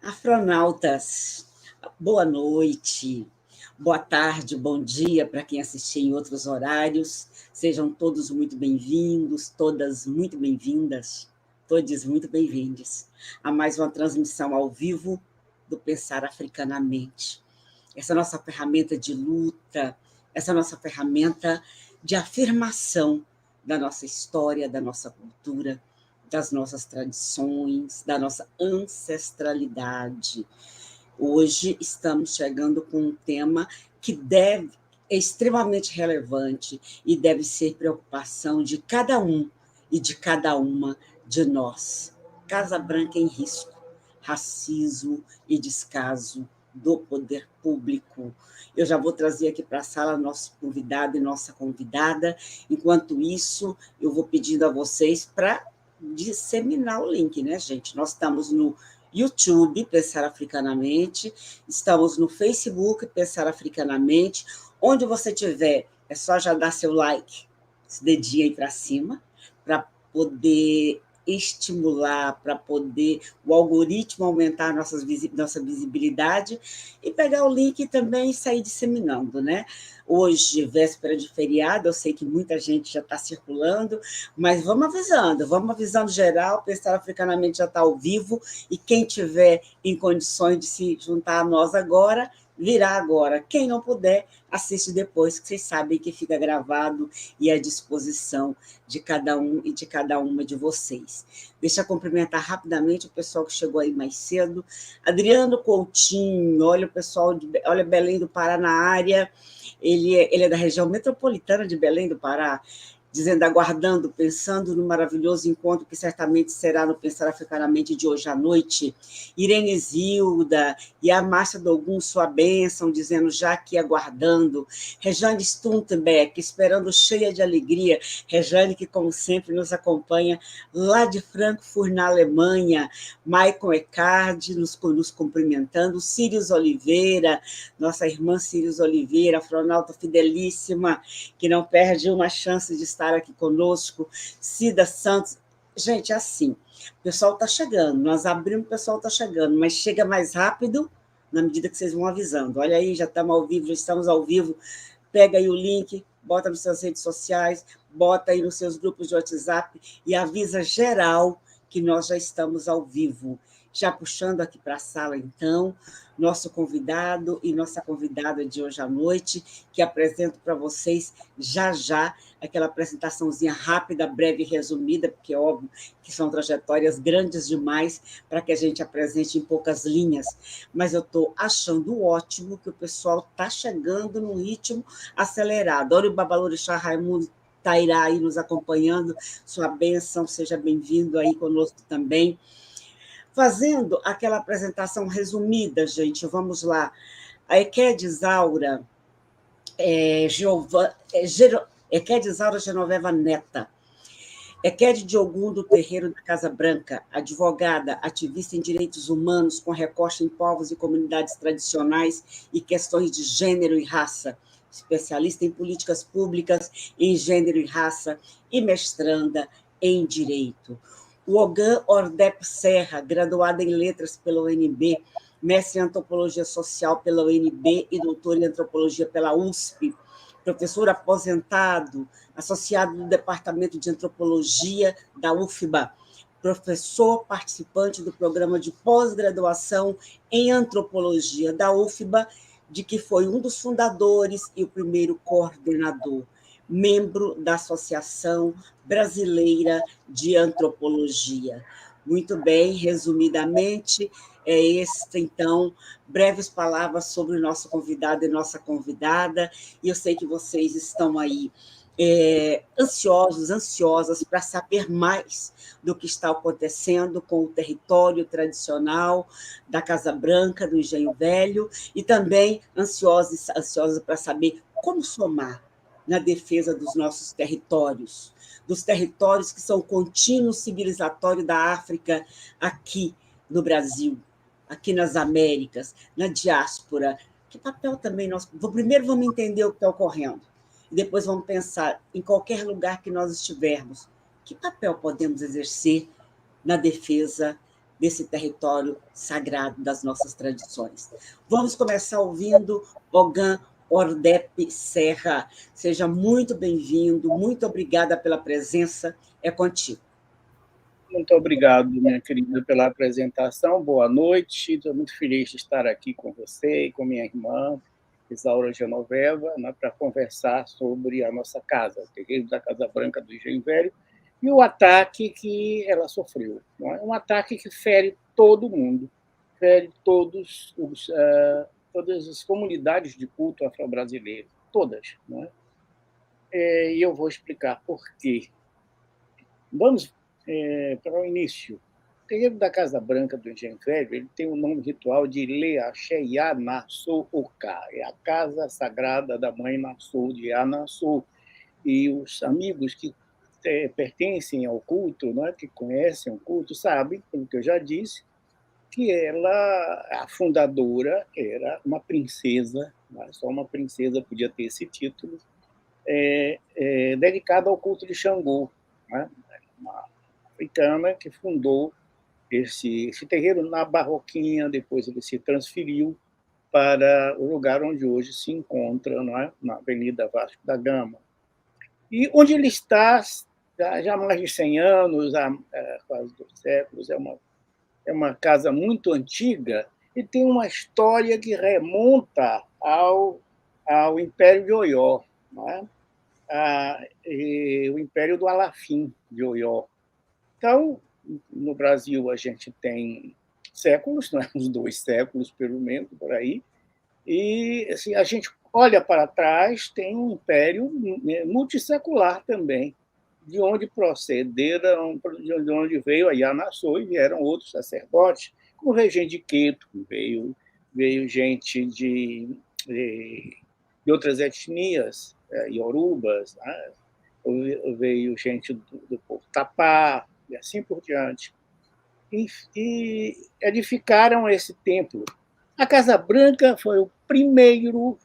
Astronautas, boa noite, boa tarde, bom dia para quem assistir em outros horários. Sejam todos muito bem-vindos, todas muito bem-vindas, todos muito bem-vindos a mais uma transmissão ao vivo do Pensar Africanamente. Essa nossa ferramenta de luta, essa nossa ferramenta de afirmação da nossa história, da nossa cultura, das nossas tradições, da nossa ancestralidade. Hoje estamos chegando com um tema que é extremamente relevante e deve ser preocupação de cada um e de cada uma de nós. Casa Branca em risco, racismo e descaso do poder público. Eu já vou trazer aqui para a sala nosso convidado e nossa convidada. Enquanto isso, eu vou pedindo a vocês para disseminar o link, né, gente? Nós estamos no YouTube, Pensar Africanamente, estamos no Facebook, Pensar Africanamente. Onde você estiver, é só já dar seu like, esse dedinho aí para cima, para poder estimular, para poder o algoritmo aumentar nossa visibilidade e pegar o link e também sair disseminando, né? Hoje, véspera de feriado, eu sei que muita gente já está circulando, mas vamos avisando geral, Pensar Africanamente já está ao vivo, e quem tiver em condições de se juntar a nós agora, virá agora. Quem não puder, assiste depois, que vocês sabem que fica gravado e à disposição de cada um e de cada uma de vocês. Deixa eu cumprimentar rapidamente o pessoal que chegou aí mais cedo. Adriano Coutinho, olha o pessoal, olha Belém do Pará na área, ele é da região metropolitana de Belém do Pará, dizendo, aguardando, pensando no maravilhoso encontro que certamente será no Pensar Africanamente de hoje à noite. Irene Zilda e a Márcia Dogum, sua bênção, dizendo, já aqui aguardando. Rejane Stuntenbeck, esperando cheia de alegria. Rejane, que como sempre nos acompanha lá de Frankfurt, na Alemanha. Maicon Ecard, nos cumprimentando. Sirius Oliveira, nossa irmã Sirius Oliveira, astronauta fidelíssima, que não perde uma chance de estar aqui conosco, Cida Santos. Gente, é assim, o pessoal está chegando, nós abrimos, o pessoal está chegando, mas chega mais rápido na medida que vocês vão avisando. Olha aí, já estamos ao vivo, já estamos ao vivo. Pega aí o link, bota nas suas redes sociais, bota aí nos seus grupos de WhatsApp e avisa geral que nós já estamos ao vivo. Já puxando aqui para a sala, então, nosso convidado e nossa convidada de hoje à noite, que apresento para vocês já aquela apresentaçãozinha rápida, breve e resumida, porque é óbvio que são trajetórias grandes demais para que a gente apresente em poucas linhas, mas eu estou achando ótimo que o pessoal está chegando num ritmo acelerado. Olha o Babalorixá Raimundo Tairá aí nos acompanhando, sua bênção, seja bem-vindo aí conosco também. Fazendo aquela apresentação resumida, gente, vamos lá. A Equede Isaura, Equede Isaura Genoveva Neta, Equede Diogun do Terreiro da Casa Branca, advogada, ativista em direitos humanos, com recorte em povos e comunidades tradicionais e questões de gênero e raça, especialista em políticas públicas em gênero e raça e mestranda em direito. O Ogan Ordep Serra, graduada em letras pela UNB, mestre em antropologia social pela UNB e doutor em antropologia pela USP, professor aposentado, associado do Departamento de Antropologia da UFBA, professor participante do programa de pós-graduação em antropologia da UFBA, de que foi um dos fundadores e o primeiro coordenador, membro da Associação Brasileira de Antropologia. Muito bem, resumidamente, então, breves palavras sobre o nosso convidado e nossa convidada, e eu sei que vocês estão aí ansiosas para saber mais do que está acontecendo com o território tradicional da Casa Branca, do Engenho Velho, e também ansiosas para saber como somar, na defesa dos nossos territórios, dos territórios que são contínuo civilizatório da África aqui no Brasil, aqui nas Américas, na diáspora. Que papel também nós... Primeiro vamos entender o que está ocorrendo, e depois vamos pensar em qualquer lugar que nós estivermos, que papel podemos exercer na defesa desse território sagrado das nossas tradições. Vamos começar ouvindo Ogan Ordep Serra. Seja muito bem-vindo, muito obrigada pela presença, é contigo. Muito obrigado, minha querida, pela apresentação. Boa noite. Estou muito feliz de estar aqui com você e com minha irmã, Isaura Genoveva, né, para conversar sobre a nossa casa, o terreiro da Casa Branca do Engenho Velho, e o ataque que ela sofreu. Não é? Um ataque que fere todo mundo, fere todas as comunidades de culto afro-brasileiro, todas. Não é? E eu vou explicar por quê. Vamos para o início. O terreiro da Casa Branca do Engenho Velho ele tem o nome ritual de Leaxé Yanassou Oká, é a casa sagrada da mãe Nassou de Yanassou. E os amigos que pertencem ao culto, né, que conhecem o culto, sabem, pelo que eu já disse, que ela, a fundadora, era uma princesa, né, só uma princesa podia ter esse título, dedicada ao culto de Xangô, né, uma africana que fundou esse terreiro na Barroquinha, depois ele se transferiu para o lugar onde hoje se encontra, não é? Na Avenida Vasco da Gama. E onde ele está já há mais de 100 anos, há quase 2 séculos, é uma casa muito antiga e tem uma história que remonta ao Império de Oió, não é? O Império do Alafim de Oió. Então, no Brasil, a gente tem séculos, né? Uns 2 séculos, pelo menos, por aí, e assim, a gente olha para trás, tem um império multissecular também, de onde procederam, de onde veio a Yanassou e vieram outros sacerdotes, como veio gente de Queto, veio gente de outras etnias, iorubas, né? Veio gente do povo Tapá, e assim por diante. E edificaram esse templo. A Casa Branca foi o primeiro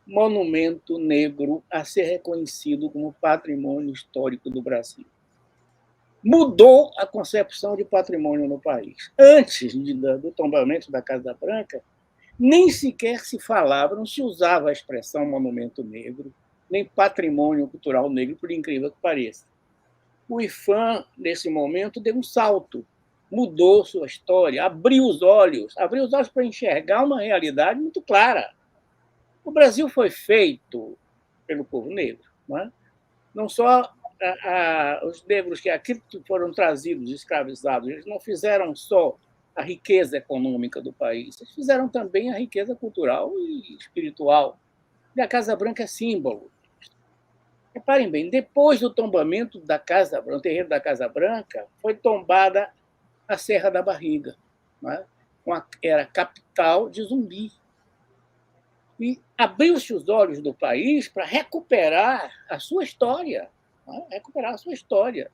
monumento negro a ser reconhecido como patrimônio histórico do Brasil. Mudou a concepção de patrimônio no país. Antes do tombamento da Casa Branca, nem sequer se falava, não se usava a expressão monumento negro, nem patrimônio cultural negro, por incrível que pareça. O IPHAN, nesse momento, deu um salto, mudou sua história, abriu os olhos para enxergar uma realidade muito clara. O Brasil foi feito pelo povo negro. Não só os negros que aqui foram trazidos, escravizados, eles não fizeram só a riqueza econômica do país, eles fizeram também a riqueza cultural e espiritual. E a Casa Branca é símbolo. Reparem bem, depois do tombamento da Casa Branca, o terreiro da Casa Branca, foi tombada a Serra da Barriga, né? Era capital de Zumbi. E abriu-se os olhos do país para recuperar a sua história. Né? Recuperar a sua história.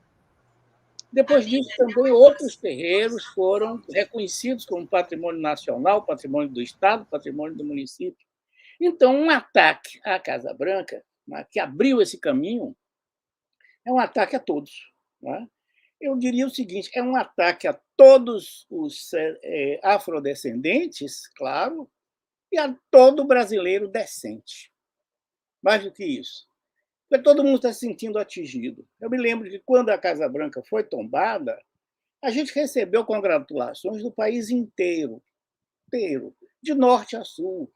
Depois disso, também outros terreiros foram reconhecidos como patrimônio nacional, patrimônio do Estado, patrimônio do município. Então, um ataque à Casa Branca, né, que abriu esse caminho, é um ataque a todos. Né? Eu diria o seguinte: é um ataque a todos os afrodescendentes, claro, e a todo brasileiro decente. Mais do que isso. Porque todo mundo está se sentindo atingido. Eu me lembro que, quando a Casa Branca foi tombada, a gente recebeu congratulações do país inteiro, de norte a sul.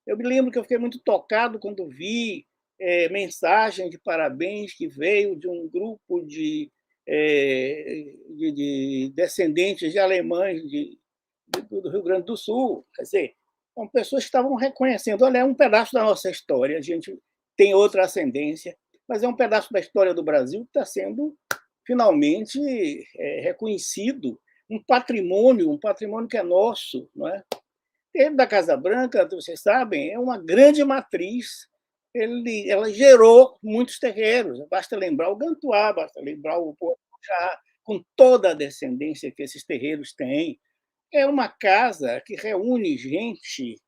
Eu me lembro que eu fiquei muito tocado quando vi mensagem de parabéns que veio de um grupo de descendentes de alemães do Rio Grande do Sul. Quer dizer, são pessoas que estavam reconhecendo: olha, é um pedaço da nossa história, a gente tem outra ascendência, mas é um pedaço da história do Brasil que está sendo finalmente reconhecido, um patrimônio que é nosso. Não é? O terreiro da Casa Branca, vocês sabem, é uma grande matriz ela gerou muitos terreiros. Basta lembrar o Gantuá, basta lembrar o Porujá, com toda a descendência que esses terreiros têm. É uma casa que reúne gente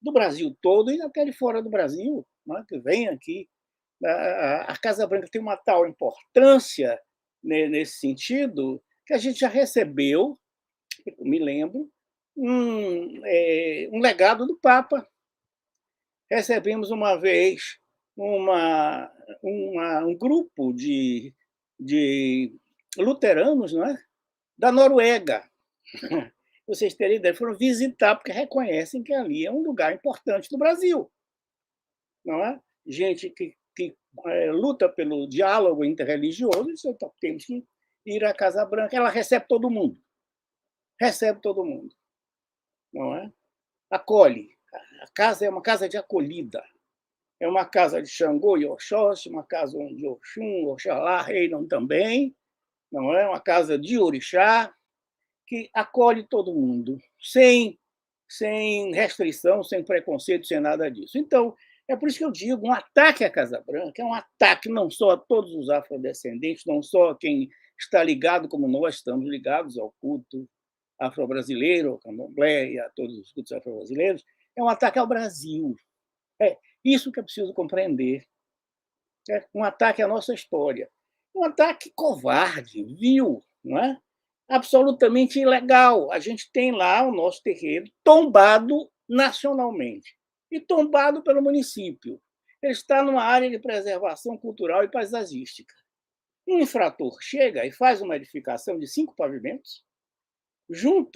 do Brasil todo e até de fora do Brasil, né, que vem aqui. A Casa Branca tem uma tal importância nesse sentido que a gente já recebeu, me lembro, um legado do Papa. Recebemos uma vez um grupo de luteranos, não é? Da Noruega. Vocês terem ideia, foram visitar porque reconhecem que ali é um lugar importante do Brasil. Não é? Gente que luta pelo diálogo interreligioso, então temos que ir à Casa Branca. Ela recebe todo mundo. Recebe todo mundo. Não é? Acolhe. A casa é uma casa de acolhida. É uma casa de Xangô e Oxóssi, uma casa onde Oxum, Oxalá reinam também. Não é? Uma casa de orixá que acolhe todo mundo, sem restrição, sem preconceito, sem nada disso. Então, é por isso que eu digo, um ataque à Casa Branca é um ataque não só a todos os afrodescendentes, não só a quem está ligado, como nós estamos ligados ao culto afro-brasileiro, ao candomblé e a todos os cultos afro-brasileiros, é um ataque ao Brasil. É isso que é preciso compreender. É um ataque à nossa história. Um ataque covarde, vil, não é? Absolutamente ilegal. A gente tem lá o nosso terreiro tombado nacionalmente e tombado pelo município. Ele está numa área de preservação cultural e paisagística. Um infrator chega e faz uma edificação de 5 pavimentos,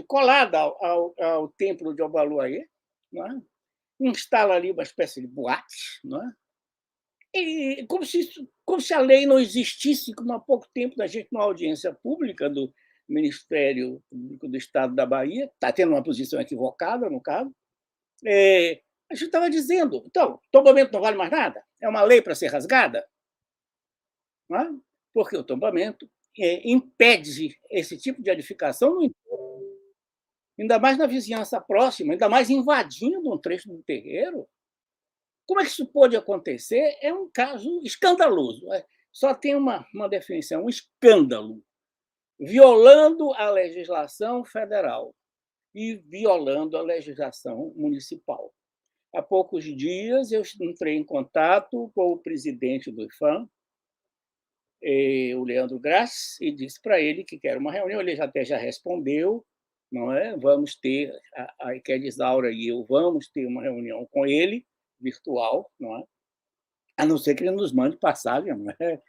colada ao templo de Obaluayê, não é? Instala ali uma espécie de boate, não é? E como se a lei não existisse, como há pouco tempo a gente, numa audiência pública do Ministério Público do Estado da Bahia, está tendo uma posição equivocada, no caso, a gente estava dizendo, então, tombamento não vale mais nada? É uma lei para ser rasgada? Não é? Porque o tombamento impede esse tipo de edificação, ainda mais na vizinhança próxima, ainda mais invadindo um trecho do terreiro. Como é que isso pode acontecer? É um caso escandaloso. Só tem uma definição, um escândalo, violando a legislação federal e violando a legislação municipal. Há poucos dias, eu entrei em contato com o presidente do IFAM, o Leandro Grass, e disse para ele que quer uma reunião. Ele até já respondeu, não é? Vamos ter, a Iked Isaura e eu vamos ter uma reunião com ele, virtual, não é? A não ser que ele nos mande passagem, não é?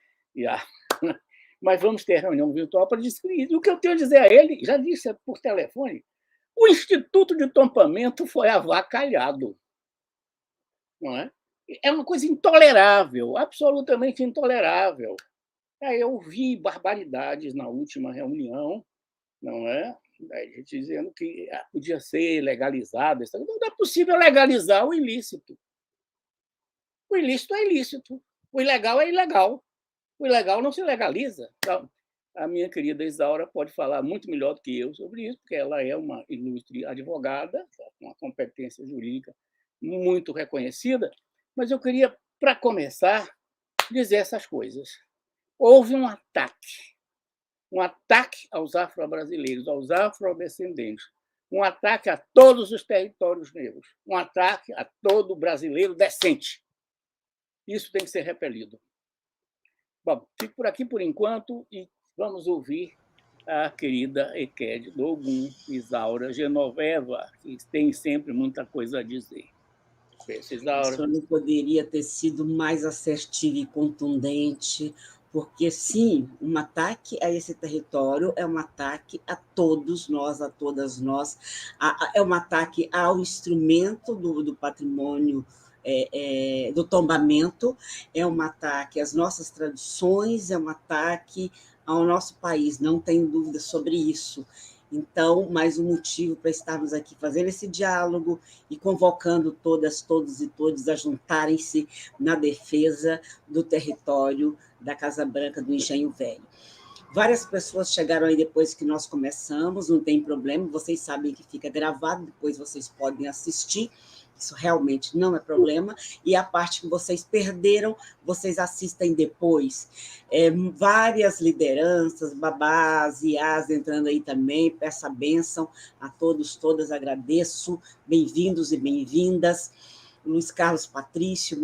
Mas vamos ter reunião virtual para discutir. O que eu tenho a dizer a ele, já disse por telefone, o Instituto de Tombamento foi avacalhado. Não é? É uma coisa intolerável, absolutamente intolerável. Aí eu ouvi barbaridades na última reunião, não é? A gente dizendo que podia ser legalizado. Não é possível legalizar o ilícito. O ilícito é ilícito. O ilegal é ilegal. O ilegal não se legaliza. Então, a minha querida Isaura pode falar muito melhor do que eu sobre isso, porque ela é uma ilustre advogada, com uma competência jurídica muito reconhecida. Mas eu queria, para começar, dizer essas coisas. Houve um ataque aos afro-brasileiros, aos afrodescendentes, um ataque a todos os territórios negros, um ataque a todo brasileiro decente. Isso tem que ser repelido. Bom, fico por aqui por enquanto e vamos ouvir a querida Iked Ogum Isaura Genoveva, que tem sempre muita coisa a dizer. Isaura. O senhor não poderia ter sido mais assertivo e contundente, porque, sim, um ataque a esse território é um ataque a todos nós, a todas nós, é um ataque ao instrumento do patrimônio do tombamento, é um ataque às nossas tradições, é um ataque ao nosso país, não tenho dúvida sobre isso. Então, mais um motivo para estarmos aqui fazendo esse diálogo e convocando todas, todos e todos a juntarem-se na defesa do território da Casa Branca do Engenho Velho. Várias pessoas chegaram aí depois que nós começamos, não tem problema, vocês sabem que fica gravado, depois vocês podem assistir. Isso realmente não é problema. E a parte que vocês perderam, vocês assistem depois. Várias lideranças, babás, iás entrando aí também. Peço a bênção a todos, todas, agradeço. Bem-vindos e bem-vindas. Luiz Carlos Patrício,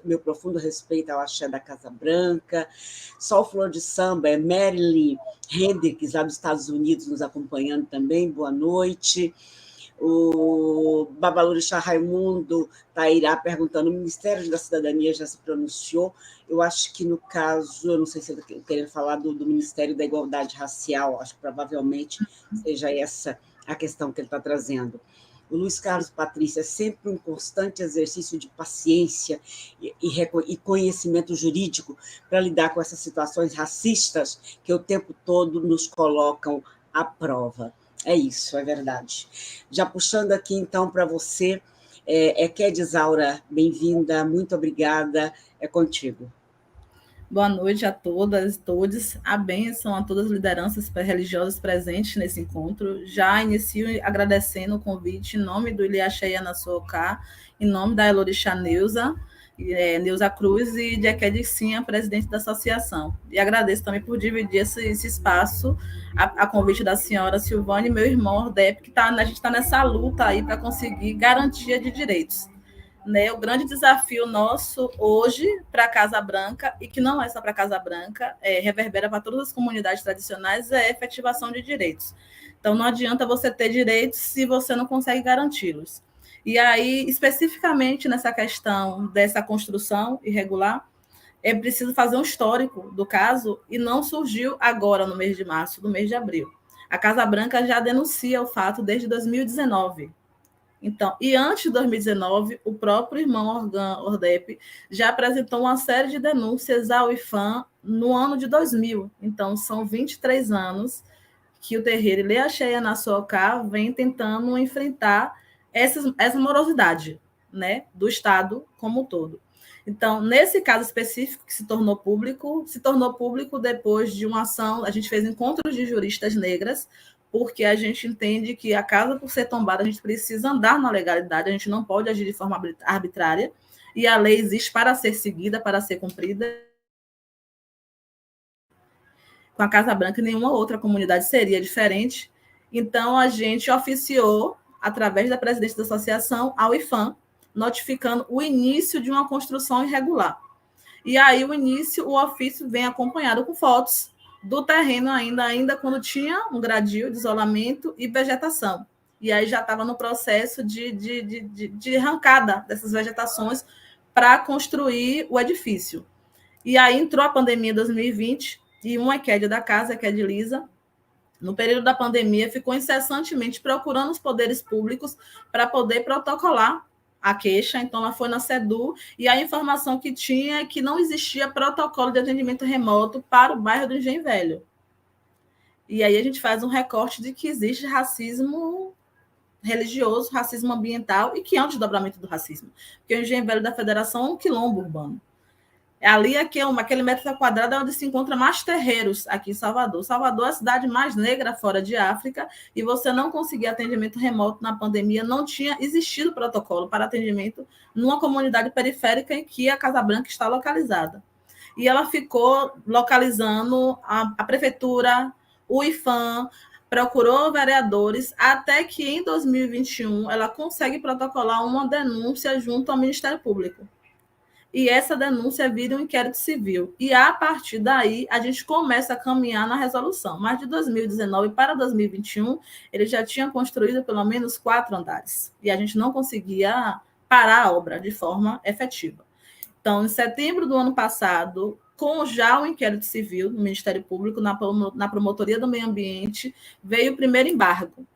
meu profundo respeito ao axé da Casa Branca. Sol Flor de Samba, Marilyn Hendricks, lá dos Estados Unidos, nos acompanhando também. Boa noite. O Babalorixá Raimundo Tairá perguntando: o Ministério da Cidadania já se pronunciou? Eu acho que, no caso, eu não sei se ele está querendo falar do Ministério da Igualdade Racial, acho que provavelmente seja essa a questão que ele está trazendo. O Luiz Carlos Patrício, é sempre um constante exercício de paciência e conhecimento jurídico para lidar com essas situações racistas que o tempo todo nos colocam à prova. É isso, é verdade. Já puxando aqui, então, para você, Kedisaura, bem-vinda, muito obrigada, é contigo. Boa noite a todas e todos. A bênção a todas as lideranças religiosas presentes nesse encontro. Já inicio agradecendo o convite em nome do Iliaxé Yanassuoká, em nome da Elorixá Neuza Cruz e de Equedicinha, presidente da associação. E agradeço também por dividir esse espaço a convite da senhora Silvane e meu irmão Ordep, que a gente está nessa luta aí para conseguir garantia de direitos. Né, o grande desafio nosso hoje para a Casa Branca, e que não é só para a Casa Branca, reverbera para todas as comunidades tradicionais, é a efetivação de direitos. Então, não adianta você ter direitos se você não consegue garanti-los. E aí, especificamente nessa questão dessa construção irregular, é preciso fazer um histórico do caso, e não surgiu agora, no mês de março, no mês de abril. A Casa Branca já denuncia o fato desde 2019. Então, e antes de 2019, o próprio irmão Ordep já apresentou uma série de denúncias ao IFAM no ano de 2000. Então, são 23 anos que o terreiro Iliaxé Yanassuoká vem tentando enfrentar essa morosidade, né, do Estado como um todo. Então, nesse caso específico que se tornou público depois de uma ação, a gente fez encontros de juristas negras, porque a gente entende que a casa, por ser tombada, a gente precisa andar na legalidade, a gente não pode agir de forma arbitrária, e a lei existe para ser seguida, para ser cumprida. Com a Casa Branca, nenhuma outra comunidade seria diferente. Então, a gente oficiou, através da presidência da associação, ao IFAM, notificando o início de uma construção irregular. E aí, o ofício vem acompanhado com fotos do terreno ainda quando tinha um gradil de isolamento e vegetação. E aí já estava no processo de arrancada dessas vegetações para construir o edifício. E aí entrou a pandemia em 2020, e uma EQUED da casa, a EQUED Lisa, no período da pandemia, ficou incessantemente procurando os poderes públicos para poder protocolar a queixa. Então, ela foi na SEDU, e a informação que tinha é que não existia protocolo de atendimento remoto para o bairro do Engenho Velho. E aí a gente faz um recorte de que existe racismo religioso, racismo ambiental, e que é um desdobramento do racismo. Porque o Engenho Velho da Federação é um quilombo urbano. Ali, aquele metro quadrado é onde se encontra mais terreiros aqui em Salvador. Salvador é a cidade mais negra fora de África, e você não conseguir atendimento remoto na pandemia, não tinha existido protocolo para atendimento numa comunidade periférica em que a Casa Branca está localizada. E ela ficou localizando a prefeitura, o IFAM, procurou vereadores, até que em 2021 ela consegue protocolar uma denúncia junto ao Ministério Público. E essa denúncia vira um inquérito civil. E, a partir daí, a gente começa a caminhar na resolução. Mas de 2019 para 2021, ele já tinha construído pelo menos 4 andares. E a gente não conseguia parar a obra de forma efetiva. Então, em setembro do ano passado, com já o inquérito civil no Ministério Público, na Promotoria do Meio Ambiente, veio o primeiro embargo.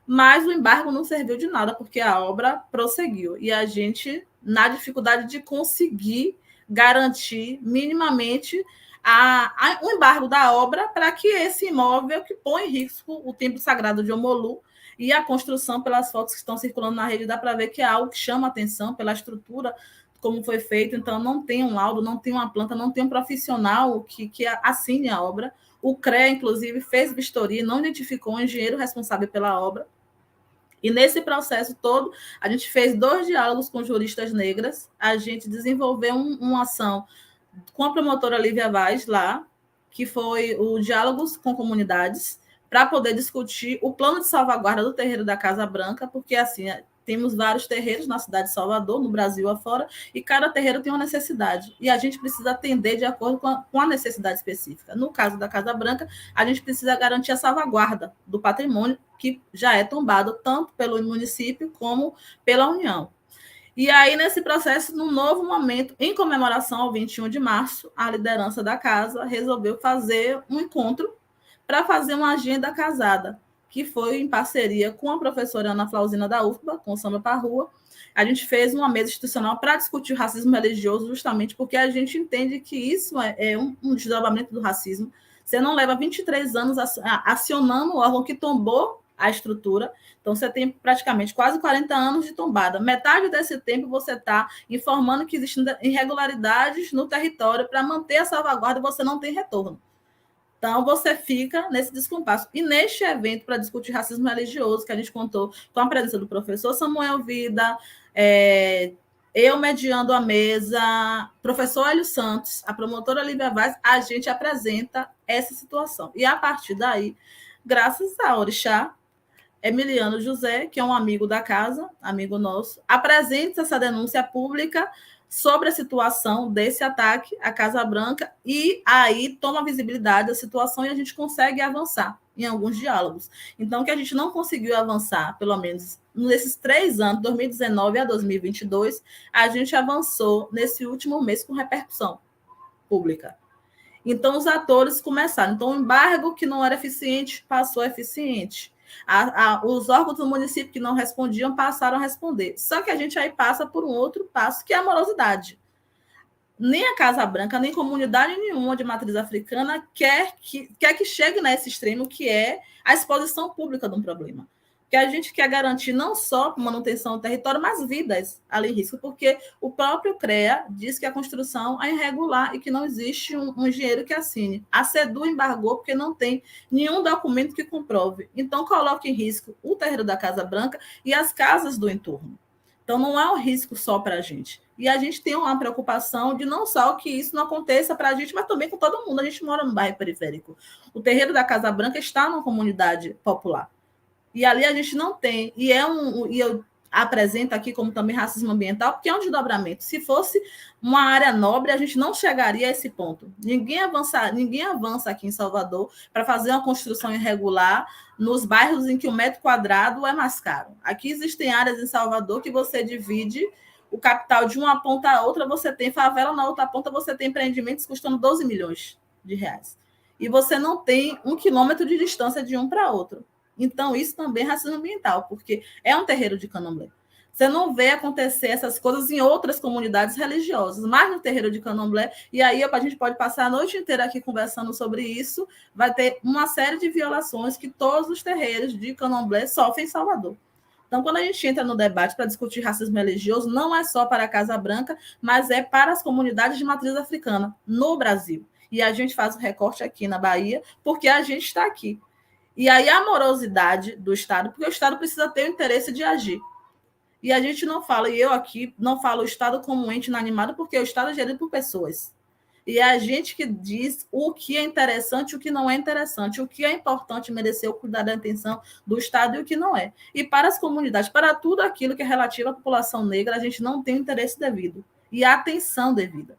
Mas o embargo não serviu de nada, porque a obra prosseguiu. E a gente, na dificuldade de conseguir garantir minimamente o embargo da obra, para que esse imóvel, que põe em risco o templo sagrado de Omolu, e a construção, pelas fotos que estão circulando na rede, dá para ver que é algo que chama atenção pela estrutura, como foi feito. Então, não tem um laudo, não tem uma planta, não tem um profissional que assine a obra. O CREA, inclusive, fez vistoria, não identificou o engenheiro responsável pela obra. E nesse processo todo, a gente fez 2 diálogos com juristas negras, a gente desenvolveu uma ação com a promotora Lívia Vaz lá, que foi o Diálogos com Comunidades, para poder discutir o plano de salvaguarda do terreiro da Casa Branca, porque assim, temos vários terreiros na cidade de Salvador, no Brasil afora, e cada terreiro tem uma necessidade. E a gente precisa atender de acordo com a necessidade específica. No caso da Casa Branca, a gente precisa garantir a salvaguarda do patrimônio, que já é tombado tanto pelo município como pela União. E aí, nesse processo, num novo momento, em comemoração ao 21 de março, a liderança da casa resolveu fazer um encontro para fazer uma agenda casada, que foi em parceria com a professora Ana Flauzina da UFBA, com o Samba para a Rua. A gente fez uma mesa institucional para discutir o racismo religioso, justamente porque a gente entende que isso é um desdobramento do racismo. Você não leva 23 anos acionando o órgão que tombou a estrutura, então você tem praticamente quase 40 anos de tombada. Metade desse tempo você está informando que existem irregularidades no território para manter a salvaguarda e você não tem retorno. Então, você fica nesse descompasso. E neste evento, para discutir racismo religioso, que a gente contou com a presença do professor Samuel Vida, eu mediando a mesa, professor Hélio Santos, a promotora Lívia Vaz, a gente apresenta essa situação. E, a partir daí, graças a Orixá, Emiliano José, que é um amigo da casa, amigo nosso, apresenta essa denúncia pública sobre a situação desse ataque à Casa Branca e aí toma visibilidade da situação e a gente consegue avançar em alguns diálogos. Então, que a gente não conseguiu avançar, pelo menos nesses 3 anos, 2019 a 2022, a gente avançou nesse último mês com repercussão pública. Então, os atores começaram. Então, o embargo que não era eficiente passou eficiente. Os órgãos do município que não respondiam passaram a responder. Só que a gente aí passa por um outro passo, que é a morosidade. Nem a Casa Branca, nem comunidade nenhuma de matriz africana quer que chegue nesse extremo, que é a exposição pública de um problema. Que a gente quer garantir não só manutenção do território, mas vidas ali em risco, porque o próprio CREA diz que a construção é irregular e que não existe um engenheiro que assine. A SEDU embargou porque não tem nenhum documento que comprove. Então, coloca em risco o terreiro da Casa Branca e as casas do entorno. Então, não é um risco só para a gente. E a gente tem uma preocupação de não só que isso não aconteça para a gente, mas também com todo mundo. A gente mora no bairro periférico. O terreiro da Casa Branca está numa comunidade popular. E ali a gente não tem. E eu apresento aqui como também racismo ambiental, porque é um desdobramento. Se fosse uma área nobre, a gente não chegaria a esse ponto. Ninguém avança aqui em Salvador para fazer uma construção irregular nos bairros em que o metro quadrado é mais caro. Aqui existem áreas em Salvador que você divide o capital de uma ponta a outra, você tem favela, na outra ponta você tem empreendimentos custando 12 milhões de reais. E você não tem 1 quilômetro de distância de um para outro. Então, isso também é racismo ambiental, porque é um terreiro de candomblé. Você não vê acontecer essas coisas em outras comunidades religiosas, mas no terreiro de candomblé, e aí a gente pode passar a noite inteira aqui conversando sobre isso, vai ter uma série de violações que todos os terreiros de candomblé sofrem em Salvador. Então, quando a gente entra no debate para discutir racismo religioso, não é só para a Casa Branca, mas é para as comunidades de matriz africana no Brasil. E a gente faz o recorte aqui na Bahia, porque a gente está aqui. E aí a morosidade do Estado, porque o Estado precisa ter o interesse de agir. E a gente não fala, e eu aqui não falo o Estado como um ente inanimado, porque o Estado é gerido por pessoas. E é a gente que diz o que é interessante e o que não é interessante, o que é importante merecer o cuidado da atenção do Estado e o que não é. E para as comunidades, para tudo aquilo que é relativo à população negra, a gente não tem o interesse devido e a atenção devida.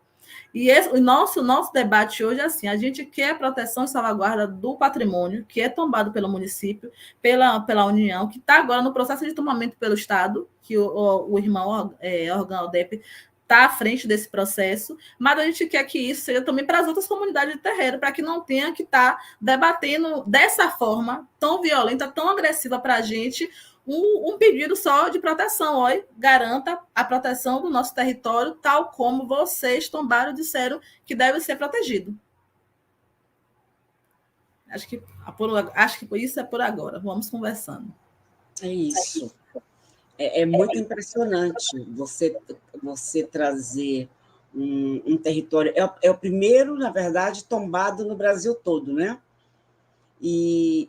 E o nosso debate hoje é assim: a gente quer proteção e salvaguarda do patrimônio, que é tombado pelo município, pela União, que está agora no processo de tombamento pelo Estado, que o irmão Organ Aldep está à frente desse processo, mas a gente quer que isso seja também para as outras comunidades de terreiro, para que não tenha que estar debatendo dessa forma tão violenta, tão agressiva para a gente, um pedido só de proteção. Olha, garanta a proteção do nosso território, tal como vocês tombaram e disseram que deve ser protegido. Acho que isso é por agora. Vamos conversando. É isso. É muito impressionante você trazer um território. É o primeiro, na verdade, tombado no Brasil todo, né? E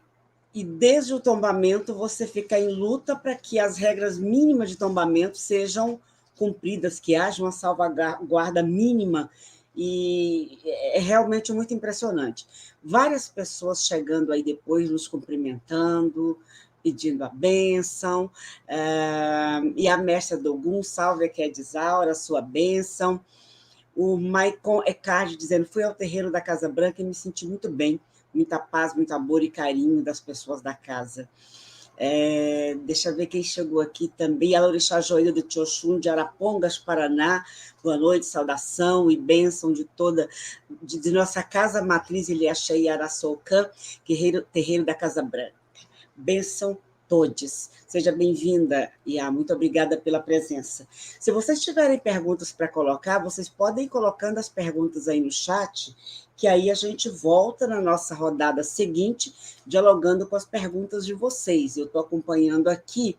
E desde o tombamento você fica em luta para que as regras mínimas de tombamento sejam cumpridas, que haja uma salvaguarda mínima, e é realmente muito impressionante. Várias pessoas chegando aí depois, nos cumprimentando, pedindo a bênção, e a mestra Dogum, salve aqui a Disaura, sua bênção. O Maicon Ecard dizendo, fui ao terreiro da Casa Branca e me senti muito bem, muita paz, muito amor e carinho das pessoas da casa. Deixa eu ver quem chegou aqui também, a Lorixá Joelho do Tioxum, de Arapongas, Paraná. Boa noite, saudação e bênção de toda, de nossa casa matriz, Iliaxé Araçoucã, terreiro da Casa Branca. Bênção todos. Seja bem-vinda, Iá. Muito obrigada pela presença. Se vocês tiverem perguntas para colocar, vocês podem ir colocando as perguntas aí no chat, que aí a gente volta na nossa rodada seguinte, dialogando com as perguntas de vocês. Eu estou acompanhando aqui,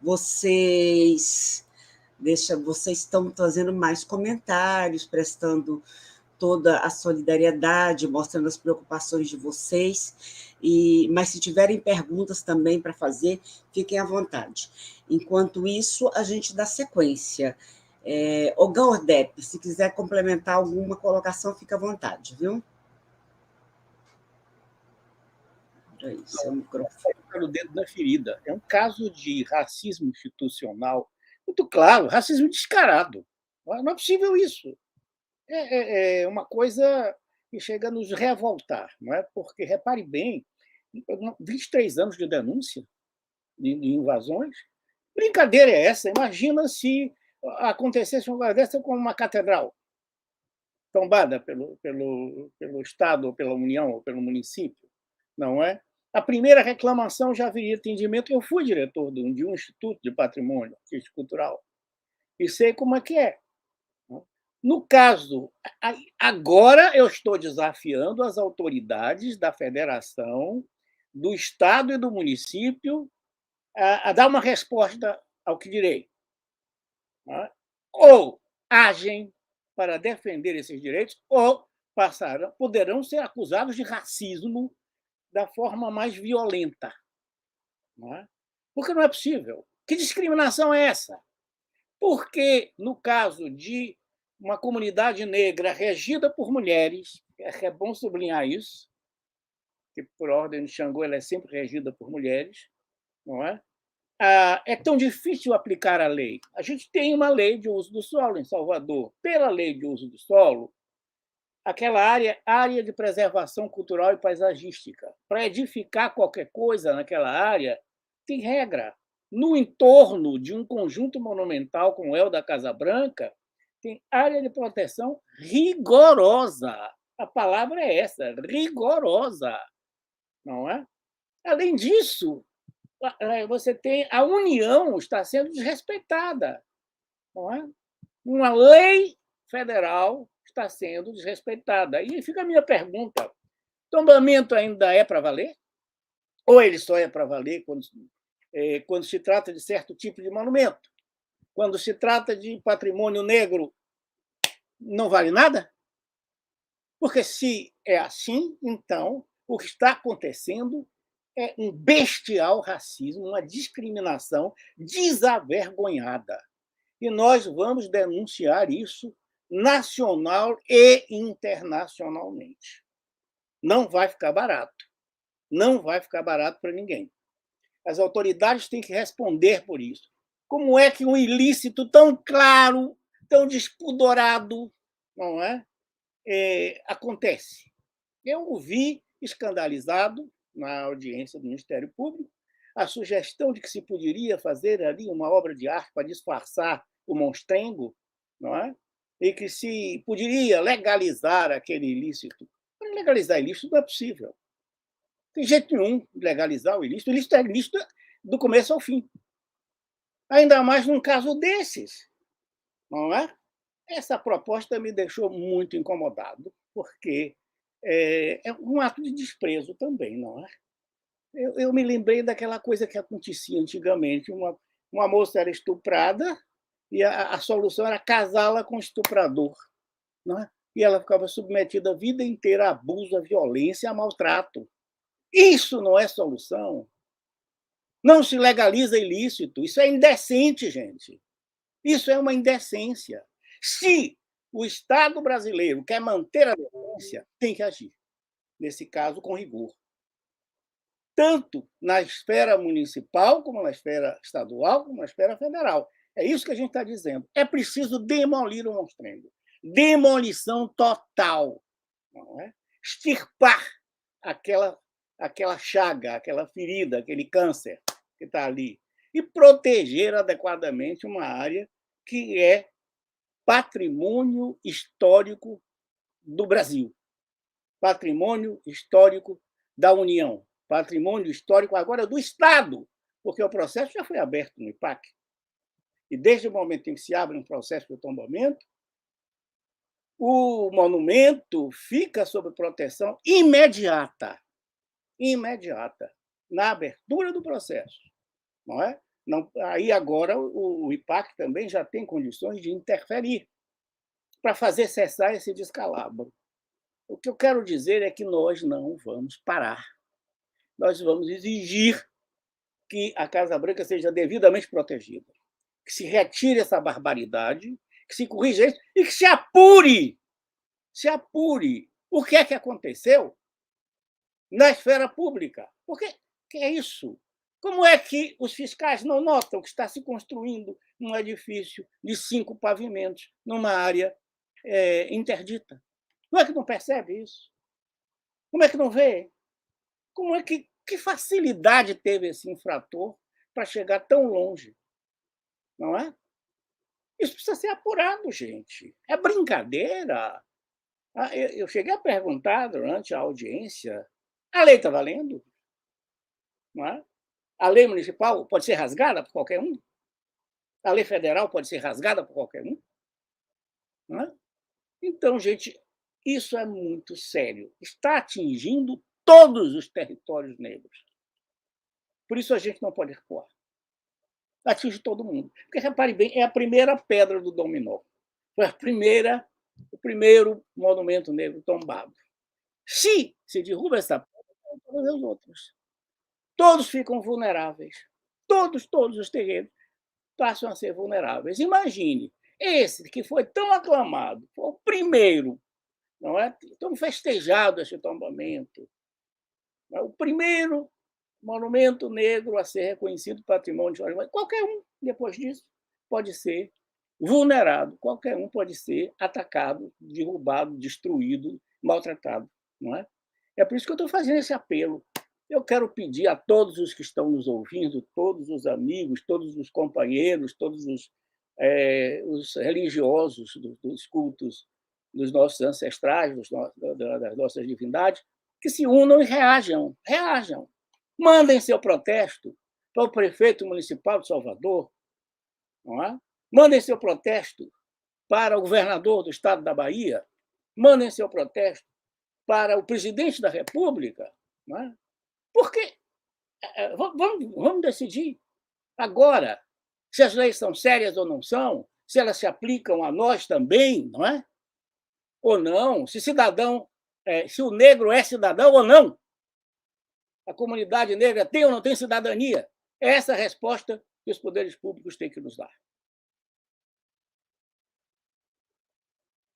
vocês estão trazendo mais comentários, prestando toda a solidariedade, mostrando as preocupações de vocês, mas se tiverem perguntas também para fazer, fiquem à vontade. Enquanto isso, a gente dá sequência. Olga Ordep, se quiser complementar alguma colocação, fica à vontade, viu? Isso, é um microfone. O dedo na ferida. É um caso de racismo institucional muito claro, racismo descarado. Não é possível isso. É uma coisa que chega a nos revoltar, não é? Porque, repare bem, 23 anos de denúncia de invasões, brincadeira é essa? Imagina se acontecesse uma coisa dessa com uma catedral tombada pelo Estado, ou pela União, ou pelo município, não é? A primeira reclamação já haveria atendimento. Eu fui diretor de um instituto de patrimônio cultural e sei como é que é. No caso, agora eu estou desafiando as autoridades da federação, do Estado e do município a dar uma resposta ao que direi. Ou agem para defender esses direitos, ou poderão ser acusados de racismo da forma mais violenta. Porque não é possível. Que discriminação é essa? Porque, no caso de uma comunidade negra regida por mulheres, é bom sublinhar isso, que, por ordem de Xangô, ela é sempre regida por mulheres, não é? É tão difícil aplicar a lei. A gente tem uma lei de uso do solo em Salvador. Pela lei de uso do solo, aquela área de preservação cultural e paisagística. Para edificar qualquer coisa naquela área, tem regra. No entorno de um conjunto monumental como é o da Casa Branca, tem área de proteção rigorosa. A palavra é essa, rigorosa. Não é? Além disso, você tem a União está sendo desrespeitada. Não é? Uma lei federal está sendo desrespeitada. E fica a minha pergunta: tombamento ainda é para valer? Ou ele só é para valer quando se trata de certo tipo de monumento? Quando se trata de patrimônio negro, não vale nada? Porque, se é assim, então, o que está acontecendo é um bestial racismo, uma discriminação desavergonhada. E nós vamos denunciar isso nacional e internacionalmente. Não vai ficar barato. Não vai ficar barato para ninguém. As autoridades têm que responder por isso. Como é que um ilícito tão claro, tão despudorado, não é? Acontece? Eu ouvi escandalizado na audiência do Ministério Público a sugestão de que se poderia fazer ali uma obra de arte para disfarçar o monstrengo, não é? E que se poderia legalizar aquele ilícito. Para legalizar ilícito não é possível. Não tem jeito nenhum de legalizar o ilícito. O ilícito é ilícito do começo ao fim. Ainda mais num caso desses, não é? Essa proposta me deixou muito incomodado, porque é um ato de desprezo também, não é? Eu me lembrei daquela coisa que acontecia antigamente. Uma moça era estuprada e a solução era casá-la com o estuprador, não é? E ela ficava submetida a vida inteira a abuso, a violência, a maltrato. Isso não é solução. Não se legaliza ilícito. Isso é indecente, gente. Isso é uma indecência. Se o Estado brasileiro quer manter a decência, tem que agir. Nesse caso, com rigor. Tanto na esfera municipal, como na esfera estadual, como na esfera federal. É isso que a gente está dizendo. É preciso demolir o monstrengo. Demolição total. Não é? Extirpar aquela chaga, aquela ferida, aquele câncer que está ali. E proteger adequadamente uma área que é patrimônio histórico do Brasil, patrimônio histórico da União, patrimônio histórico agora do Estado, porque o processo já foi aberto no IPAC. E desde o momento em que se abre um processo de tombamento, o monumento fica sob proteção imediata, na abertura do processo. Não é? Não, aí agora o IPAC também já tem condições de interferir para fazer cessar esse descalabro. O que eu quero dizer é que nós não vamos parar. Nós vamos exigir que a Casa Branca seja devidamente protegida, que se retire essa barbaridade, que se corrija isso e que se apure o que é que aconteceu na esfera pública. Porque que é isso? Como é que os fiscais não notam que está se construindo um edifício de 5 pavimentos numa área interdita? Como é que não percebe isso? Como é que não vê? Como é que facilidade teve esse infrator para chegar tão longe? Não é? Isso precisa ser apurado, gente. É brincadeira. Eu cheguei a perguntar durante a audiência: a lei está valendo? Não é? A lei municipal pode ser rasgada por qualquer um? A lei federal pode ser rasgada por qualquer um? Não é? Então, gente, isso é muito sério. Está atingindo todos os territórios negros. Por isso a gente não pode recuar. Atinge todo mundo. Porque, repare bem, é a primeira pedra do dominó. Foi o primeiro monumento negro tombado. Se derruba essa pedra, todas as outras. Todos ficam vulneráveis. Todos os terrenos passam a ser vulneráveis. Imagine, esse que foi tão aclamado, foi o primeiro, não é? Tão festejado esse tombamento. O primeiro monumento negro a ser reconhecido patrimônio histórico. Qualquer um, depois disso, pode ser vulnerado, qualquer um pode ser atacado, derrubado, destruído, maltratado. Não é? É por isso que eu estou fazendo esse apelo. Eu quero pedir a todos os que estão nos ouvindo, todos os amigos, todos os companheiros, todos os religiosos dos cultos dos nossos ancestrais, das nossas divindades, que se unam e reajam. Mandem seu protesto para o prefeito municipal de Salvador, não é? Mandem seu protesto para o governador do estado da Bahia, mandem seu protesto para o presidente da República, não é? Porque vamos decidir agora se as leis são sérias ou não são, se elas se aplicam a nós também, não é? Ou não, se o negro é cidadão ou não. A comunidade negra tem ou não tem cidadania? É essa a resposta que os poderes públicos têm que nos dar.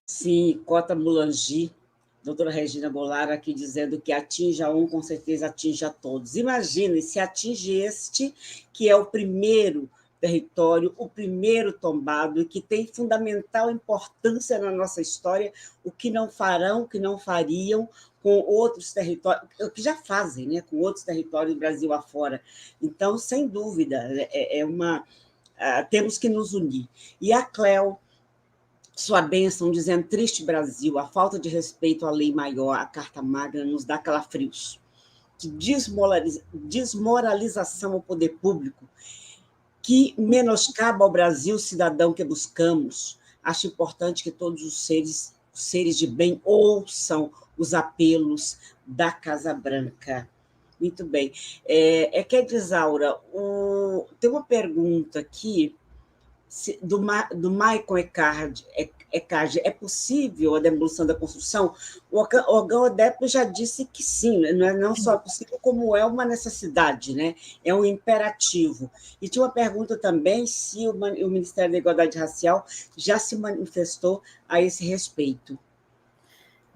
Sim, Cota Mulangi, doutora Regina Goulart aqui dizendo que atinge a um, com certeza atinge a todos. Imagine se atinge este, que é o primeiro território, o primeiro tombado, e que tem fundamental importância na nossa história, o que não farão, o que não fariam com outros territórios, o que já fazem, né, com outros territórios do Brasil afora. Então, sem dúvida, temos que nos unir. E a Cléo, sua bênção, dizendo: triste Brasil, a falta de respeito à lei maior, à Carta Magna, nos dá calafrios. Que desmoralização ao poder público, que menoscaba ao Brasil cidadão que buscamos. Acho importante que todos os seres de bem ouçam os apelos da Casa Branca. Muito bem. Quer dizer, Isaura, tem uma pergunta aqui do Michael Eckhart, é possível a demolição da construção? O Orgão Odep já disse que sim, não só é possível, como é uma necessidade, né? É um imperativo. E tinha uma pergunta também se o Ministério da Igualdade Racial já se manifestou a esse respeito.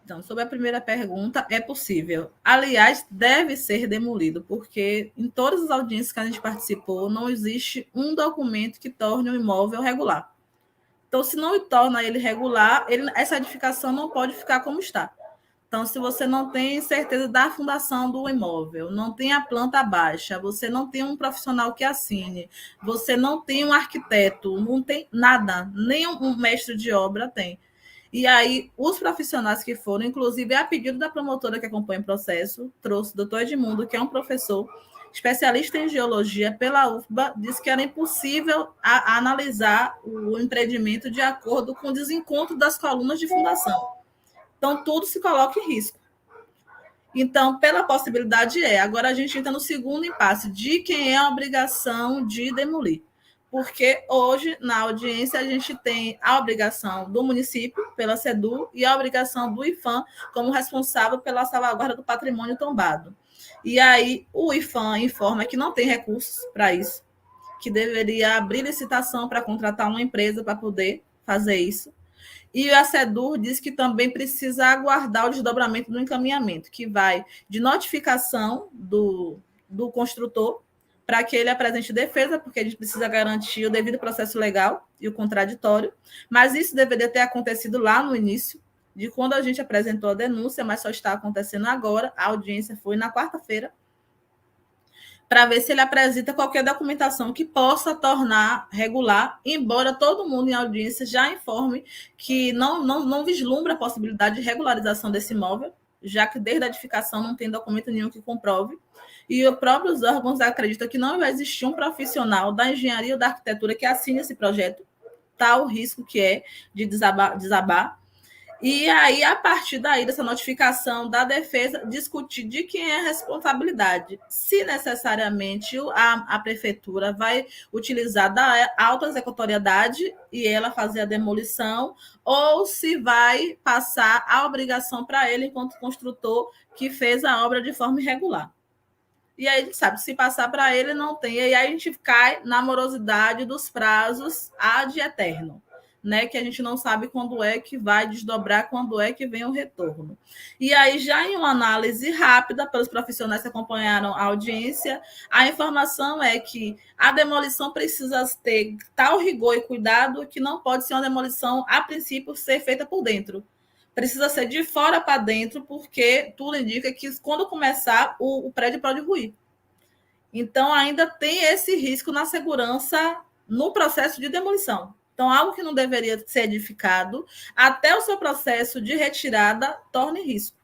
Então, sobre a primeira pergunta, é possível. Aliás, deve ser demolido, porque em todas as audiências que a gente participou, não existe um documento que torne o imóvel regular. Então, se não torna ele regular, essa edificação não pode ficar como está. Então, se você não tem certeza da fundação do imóvel, não tem a planta baixa, você não tem um profissional que assine, você não tem um arquiteto, não tem nada, nem um mestre de obra tem. E aí, os profissionais que foram, inclusive a pedido da promotora que acompanha o processo, trouxe o doutor Edmundo, que é um professor especialista em geologia pela UFBA, disse que era impossível analisar o empreendimento de acordo com o desencontro das colunas de fundação. Então, tudo se coloca em risco. Então, pela possibilidade agora a gente entra no segundo impasse, de quem é a obrigação de demolir. Porque hoje, na audiência, a gente tem a obrigação do município, pela SEDU, e a obrigação do IFAM, como responsável pela salvaguarda do patrimônio tombado. E aí, o IFAM informa que não tem recursos para isso, que deveria abrir licitação para contratar uma empresa para poder fazer isso. E a SEDUR diz que também precisa aguardar o desdobramento do encaminhamento, que vai de notificação do construtor para que ele apresente defesa, porque a gente precisa garantir o devido processo legal e o contraditório, mas isso deveria ter acontecido lá no início, de quando a gente apresentou a denúncia, mas só está acontecendo agora. A audiência foi na quarta-feira, para ver se ele apresenta qualquer documentação que possa tornar regular, embora todo mundo em audiência já informe que não vislumbra a possibilidade de regularização desse imóvel, já que desde a edificação não tem documento nenhum que comprove, e os próprios órgãos acreditam que não vai existir um profissional da engenharia ou da arquitetura que assine esse projeto, tal o risco que é de desabar. E aí, a partir daí, dessa notificação da defesa, discutir de quem é a responsabilidade. Se necessariamente a prefeitura vai utilizar da alta executoriedade e ela fazer a demolição, ou se vai passar a obrigação para ele, enquanto construtor, que fez a obra de forma irregular. E aí a gente sabe, se passar para ele, não tem. E aí a gente cai na morosidade dos prazos ad eterno, né? Que a gente não sabe quando é que vai desdobrar, quando é que vem o retorno. E aí, já em uma análise rápida, pelos profissionais que acompanharam a audiência, a informação é que a demolição precisa ter tal rigor e cuidado que não pode ser uma demolição, a princípio, ser feita por dentro. Precisa ser de fora para dentro, porque tudo indica que quando começar, o prédio pode ruir. Então, ainda tem esse risco na segurança no processo de demolição. Então, algo que não deveria ser edificado, até o seu processo de retirada torna em risco.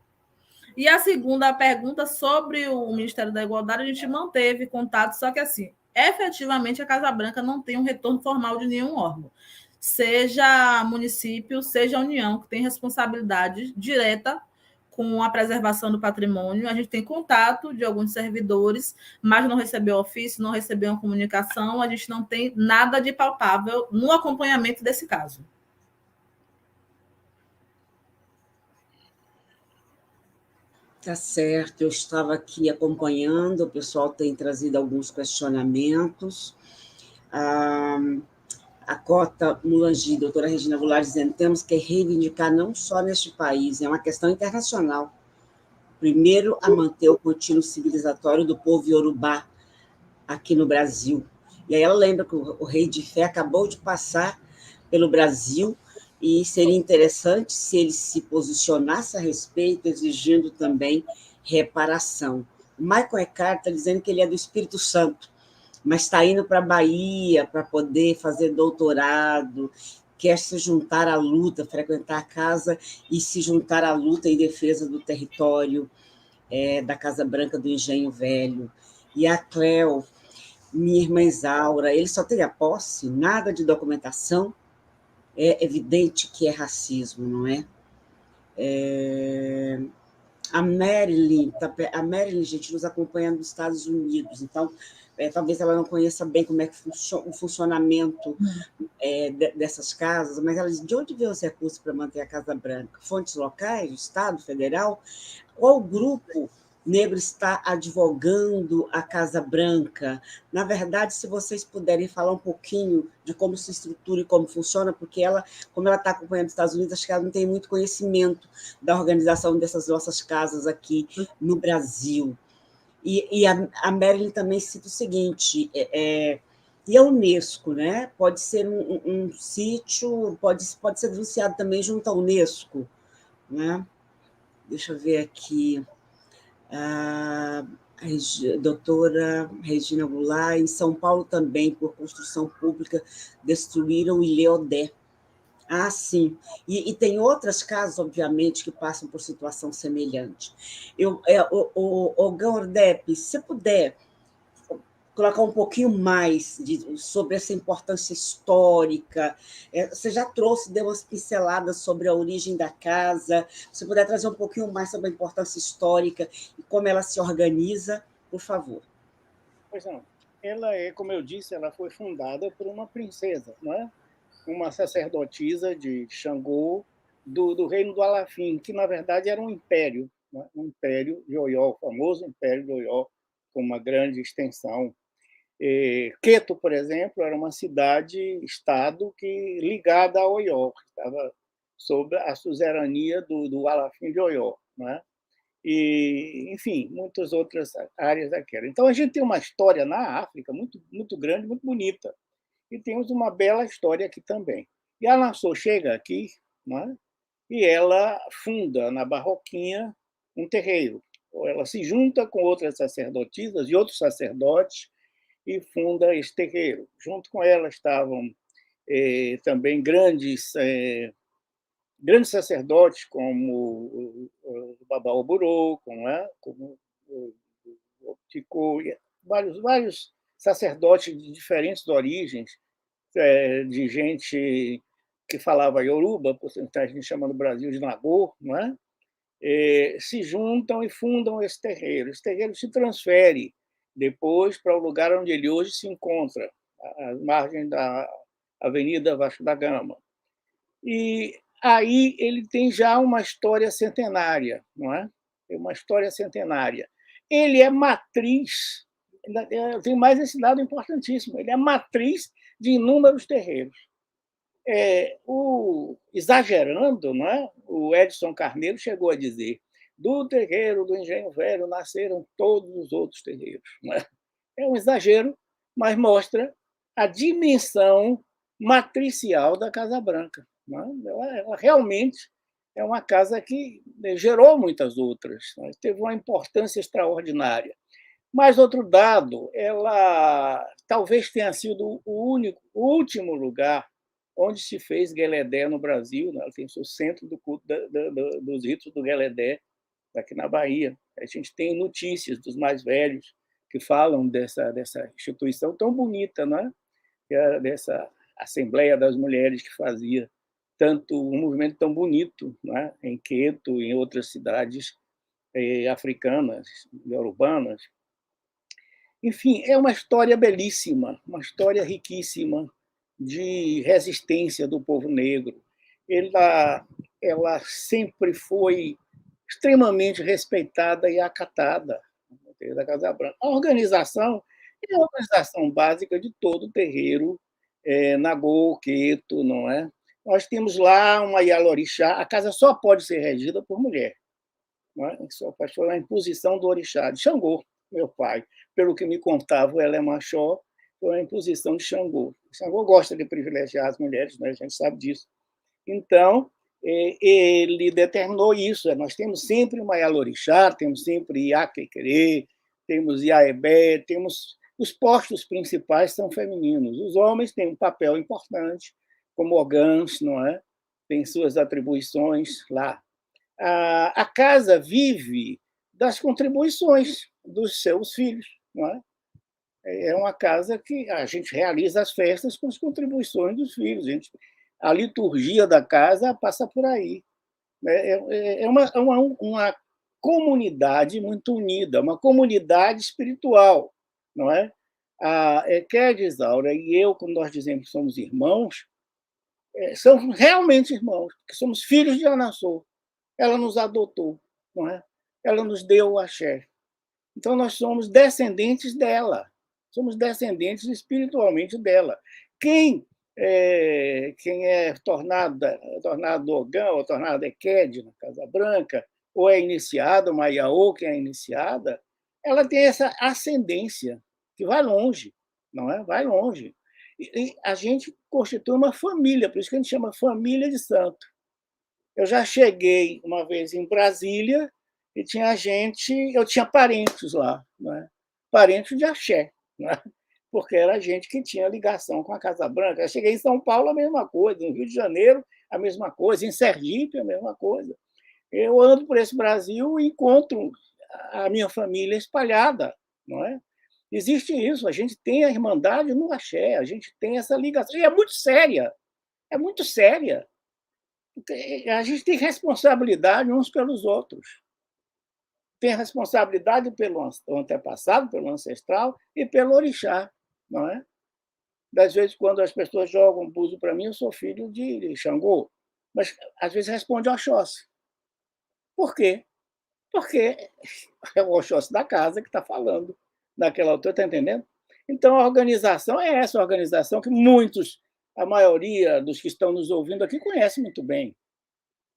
E a segunda pergunta sobre o Ministério da Igualdade, a gente manteve contato, só que assim, efetivamente a Casa Branca não tem um retorno formal de nenhum órgão. Seja município, seja União, que tem responsabilidade direta com a preservação do patrimônio. A gente tem contato de alguns servidores, mas não recebeu ofício, não recebeu uma comunicação, a gente não tem nada de palpável no acompanhamento desse caso. Tá certo, eu estava aqui acompanhando, o pessoal tem trazido alguns questionamentos. A Cota Mulangi, doutora Regina Goulart, dizendo que temos que reivindicar não só neste país, é uma questão internacional. Primeiro, a manter o contínuo civilizatório do povo iorubá aqui no Brasil. E aí ela lembra que o Rei de Fé acabou de passar pelo Brasil e seria interessante se ele se posicionasse a respeito, exigindo também reparação. O Michael Eckhart está dizendo que ele é do Espírito Santo, mas está indo para a Bahia para poder fazer doutorado, quer se juntar à luta, frequentar a casa e se juntar à luta em defesa do território da Casa Branca do Engenho Velho. E a Cleo, minha irmã Isaura, ele só tem a posse, nada de documentação. É evidente que é racismo, não é? A Marilyn, gente, nos acompanha nos Estados Unidos, então talvez ela não conheça bem como é que funciona o funcionamento dessas casas, mas ela diz, de onde vem os recursos para manter a Casa Branca? Fontes locais, Estado, federal? Qual grupo negro está advogando a Casa Branca? Na verdade, se vocês puderem falar um pouquinho de como se estrutura e como funciona, porque ela, como ela está acompanhando os Estados Unidos, acho que ela não tem muito conhecimento da organização dessas nossas casas aqui no Brasil. E a Marilyn também cita o seguinte, e a Unesco, né? Pode ser um sítio, pode ser denunciado também junto à Unesco, né? Deixa eu ver aqui. A doutora Regina Goulart, em São Paulo também, por construção pública, destruíram o Ilhéodé. Ah, sim. E tem outras casas, obviamente, que passam por situação semelhante. O Gordep, se puder colocar um pouquinho mais sobre essa importância histórica. Você já trouxe, deu umas pinceladas sobre a origem da casa. Se puder trazer um pouquinho mais sobre a importância histórica e como ela se organiza, por favor. Pois não. Ela como eu disse, ela foi fundada por uma princesa, não é? Uma sacerdotisa de Xangô, do reino do Alafim, que, na verdade, era um império, né? Um império de Oió, o famoso império de Oió, com uma grande extensão. Queto, por exemplo, era uma cidade-estado ligada a Oió, que estava sob a suzerania do Alafim de Oió, né? E, enfim, muitas outras áreas daquela. Então, a gente tem uma história na África muito, muito grande, muito bonita, e temos uma bela história aqui também. E a Nassau chega aqui, né? E ela funda na Barroquinha um terreiro. Ela se junta com outras sacerdotisas e outros sacerdotes e funda esse terreiro. Junto com ela estavam também grandes sacerdotes, como o Baba Oburô, como o Tico, vários sacerdotes de diferentes origens, de gente que falava Yoruba, a gente chama no Brasil de Nagô, não é? Se juntam e fundam esse terreiro. Esse terreiro se transfere depois para o lugar onde ele hoje se encontra, à margem da Avenida Vasco da Gama. E aí ele tem já uma história centenária, não é? É uma história centenária. Ele é matriz, tem mais esse dado importantíssimo, ele é matriz de inúmeros terreiros. Exagerando, não é? O Edson Carneiro chegou a dizer: do terreiro do Engenho Velho nasceram todos os outros terreiros. Não é? É um exagero, mas mostra a dimensão matricial da Casa Branca. Não é? Ela realmente é uma casa que gerou muitas outras, não é? Teve uma importância extraordinária. Mas outro dado, ela talvez tenha sido o último lugar onde se fez Gueledé no Brasil. Ela tem o seu centro do culto dos ritos do Gueledé, aqui na Bahia. A gente tem notícias dos mais velhos que falam dessa instituição tão bonita, né? Dessa Assembleia das Mulheres que fazia um movimento tão bonito, né? Em Queto e em outras cidades africanas, urbanas. Enfim, é uma história belíssima, uma história riquíssima de resistência do povo negro. Ela sempre foi extremamente respeitada e acatada da Casa Branca. A organização é a organização básica de todo o terreiro Nagô, Queto, não é? Nós temos lá uma Yalorixá. A casa só pode ser regida por mulher. Não é? Só foi uma imposição do orixá, de Xangô, meu pai. Pelo que me contava o Elé Machó, foi uma imposição de Xangô. Xangô gosta de privilegiar as mulheres, né? A gente sabe disso. Então, ele determinou isso. Nós temos sempre uma Yalorixá, temos sempre Iaquequerê, temos Iaebé, temos os postos principais são femininos. Os homens têm um papel importante, como orgãs, não é? Tem suas atribuições lá. A casa vive das contribuições dos seus filhos, não é? É uma casa que a gente realiza as festas com as contribuições dos filhos. A liturgia da casa passa por aí. É uma comunidade muito unida, uma comunidade espiritual, não é? A Ekédia, Isaura e eu, quando nós dizemos que somos irmãos, somos realmente irmãos, porque somos filhos de Anassô. Ela nos adotou, não é? Ela nos deu o axé. Então, nós somos descendentes dela, somos descendentes espiritualmente dela. Quem é tornado Ogã ou tornado Ekédia na Casa Branca, ou é iniciada, uma Iaô que é iniciada, ela tem essa ascendência que vai longe, não é? Vai longe. E a gente constitui uma família, por isso que a gente chama família de santo. Eu já cheguei uma vez em Brasília e eu tinha parentes lá, não é? Parentes de axé, não é? Porque era gente que tinha ligação com a Casa Branca. Eu cheguei em São Paulo, a mesma coisa, no Rio de Janeiro, a mesma coisa, em Sergipe, a mesma coisa. Eu ando por esse Brasil e encontro a minha família espalhada, não é? Existe isso, a gente tem a irmandade no axé, a gente tem essa ligação, e é muito séria, é muito séria. A gente tem responsabilidade uns pelos outros. Tem responsabilidade pelo antepassado, pelo ancestral e pelo orixá, não é? Das vezes, quando as pessoas jogam buzo para mim, eu sou filho de Xangô, mas às vezes responde Oxóssi. Por quê? Porque é o Oxóssi da casa que está falando naquela altura, está entendendo? Então, a organização é essa organização que a maioria dos que estão nos ouvindo aqui conhece muito bem.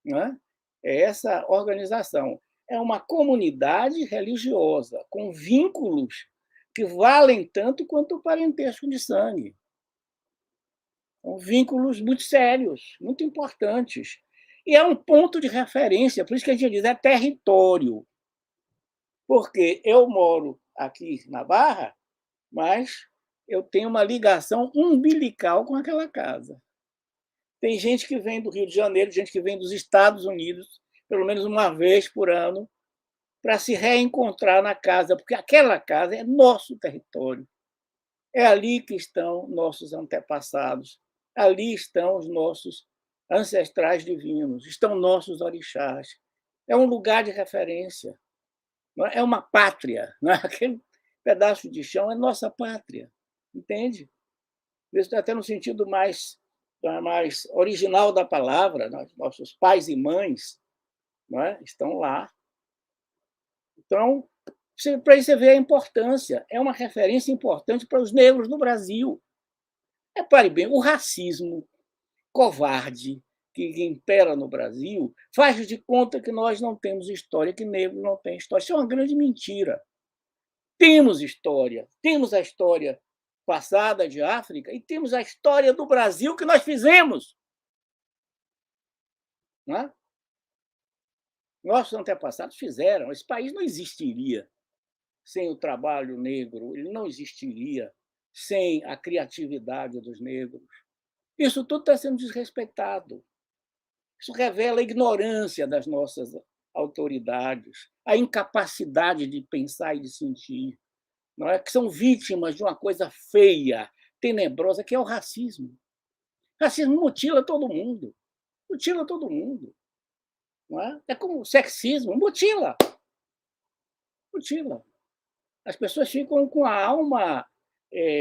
Não é? É essa organização. É uma comunidade religiosa, com vínculos que valem tanto quanto o parentesco de sangue. São vínculos muito sérios, muito importantes. E é um ponto de referência, por isso que a gente diz é território. Porque eu moro aqui na Barra, mas eu tenho uma ligação umbilical com aquela casa. Tem gente que vem do Rio de Janeiro, gente que vem dos Estados Unidos, pelo menos uma vez por ano, para se reencontrar na casa, porque aquela casa é nosso território. É ali que estão nossos antepassados, ali estão os nossos ancestrais divinos, estão nossos orixás. É um lugar de referência, é uma pátria. Não é? Aquele pedaço de chão é nossa pátria, entende? Isso até no sentido mais original da palavra, nossos pais e mães, não é? Estão lá. Então, para isso você vê a importância, é uma referência importante para os negros no Brasil. Repare bem, o racismo covarde que impera no Brasil faz de conta que nós não temos história, que negro não tem história. Isso é uma grande mentira. Temos história, temos a história passada de África e temos a história do Brasil que nós fizemos. Não é? Nossos antepassados fizeram. Esse país não existiria sem o trabalho negro, ele não existiria sem a criatividade dos negros. Isso tudo está sendo desrespeitado. Isso revela a ignorância das nossas autoridades, a incapacidade de pensar e de sentir, não é? Que são vítimas de uma coisa feia, tenebrosa, que é o racismo. O racismo mutila todo mundo. Mutila todo mundo. Não é? É como o sexismo, mutila. Mutila. As pessoas ficam com a alma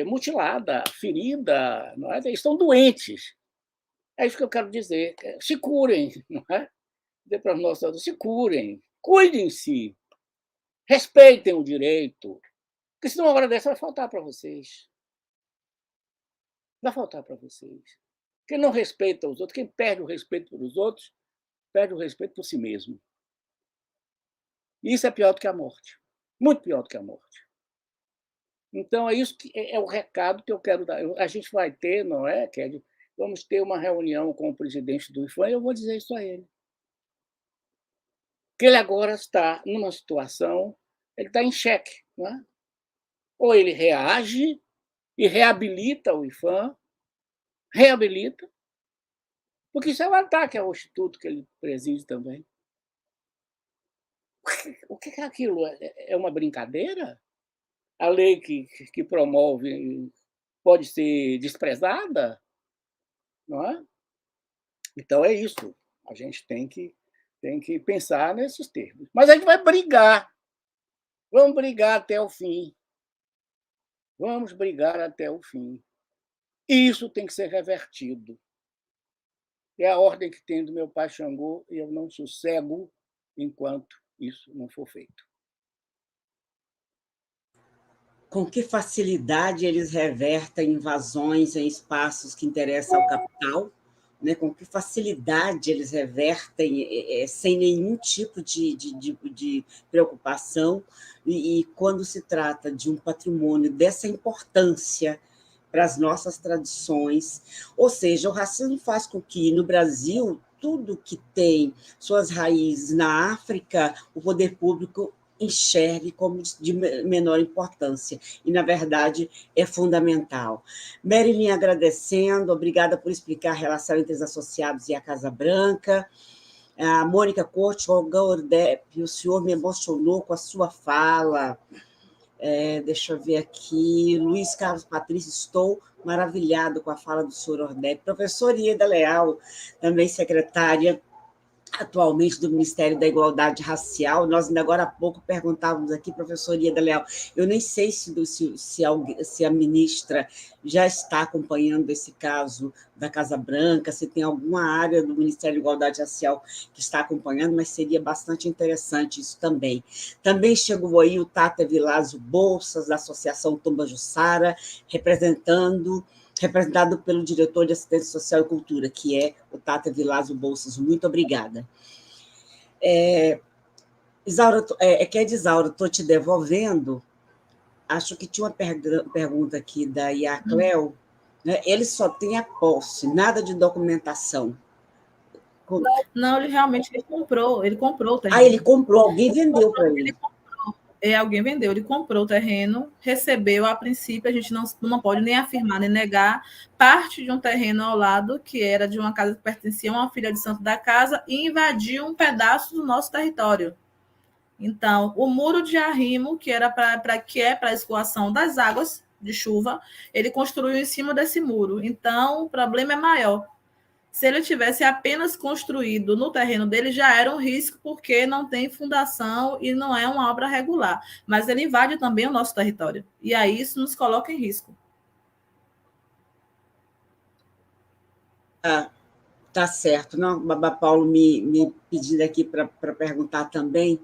mutilada, ferida, não é? Estão doentes. É isso que eu quero dizer. Se curem, não é? Dizer para os nossos adultos, se curem, cuidem-se, respeitem o direito, porque senão uma hora dessa vai faltar para vocês. Vai faltar para vocês. Quem não respeita os outros, quem perde o respeito pelos outros, perde o respeito por si mesmo. E isso é pior do que a morte. Muito pior do que a morte. Então, é isso que é o recado que eu quero dar. A gente vai ter, não é, Kelly? Vamos ter uma reunião com o presidente do IFAM e eu vou dizer isso a ele. Que ele agora está numa situação, ele está em xeque. Não é? Ou ele reage e reabilita o IFAM, reabilita, porque isso é um ataque ao instituto que ele preside também. O que é aquilo? É uma brincadeira? A lei que promove pode ser desprezada? Não é? Então, é isso. A gente tem que Tem que pensar nesses termos. Mas a gente vai brigar. Vamos brigar até o fim. Vamos brigar até o fim. Isso tem que ser revertido. É a ordem que tem do meu pai Xangô e eu não sossego enquanto isso não for feito. Com que facilidade eles revertem invasões em espaços que interessam ao capital, né? Com que facilidade eles revertem sem nenhum tipo de preocupação, e quando se trata de um patrimônio dessa importância para as nossas tradições, ou seja, o racismo faz com que, no Brasil, tudo que tem suas raízes na África, o poder público enxergue como de menor importância, e, na verdade, é fundamental. Marilyn, agradecendo, obrigada por explicar a relação entre os associados e a Casa Branca. A Mônica Corte, Olga Ordep, o senhor me emocionou com a sua fala. Deixa eu ver aqui, Luiz Carlos Patrício, estou maravilhado com a fala do senhor Ordep. Professora Ieda Leal, também secretária atualmente do Ministério da Igualdade Racial. Nós ainda agora há pouco perguntávamos aqui, professora Ieda Leal, eu nem sei se a ministra já está acompanhando esse caso da Casa Branca, se tem alguma área do Ministério da Igualdade Racial que está acompanhando, mas seria bastante interessante isso também. Também chegou aí o Tata Vilásio Bolsas, da Associação Tomba Jussara, representado pelo diretor de Assistência Social e Cultura, que é o Tata Vilásio Bolsas. Muito obrigada. Isaura, Isaura, estou te devolvendo. Acho que tinha uma pergunta aqui da Iacleo. Né? Ele só tem a posse, nada de documentação. Não, ele realmente comprou o terreno. Ele comprou, alguém vendeu para ele. Alguém vendeu, ele comprou o terreno, recebeu, a princípio, a gente não pode nem afirmar, nem negar, parte de um terreno ao lado, que era de uma casa que pertencia a uma filha de santo da casa, e invadiu um pedaço do nosso território. Então, o muro de arrimo, que é para a escoação das águas de chuva, ele construiu em cima desse muro. Então, o problema é maior. Se ele tivesse apenas construído no terreno dele, já era um risco, porque não tem fundação e não é uma obra regular. Mas ele invade também o nosso território. E aí isso nos coloca em risco. Tá certo. Não, Babá Paulo me pedindo aqui para perguntar também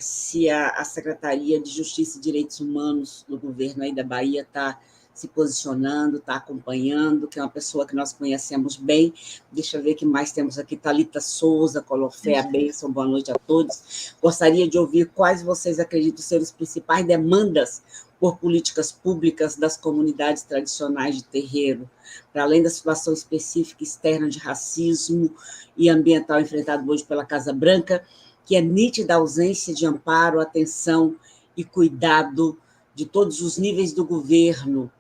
se a Secretaria de Justiça e Direitos Humanos do governo aí da Bahia está se posicionando, está acompanhando, que é uma pessoa que nós conhecemos bem. Deixa eu ver o que mais temos aqui. Thalita Souza, Colofé, a bênção, boa noite a todos. Gostaria de ouvir quais vocês acreditam ser as principais demandas por políticas públicas das comunidades tradicionais de terreiro, para além da situação específica externa de racismo e ambiental enfrentado hoje pela Casa Branca, que é nítida a ausência de amparo, atenção e cuidado de todos os níveis do governo.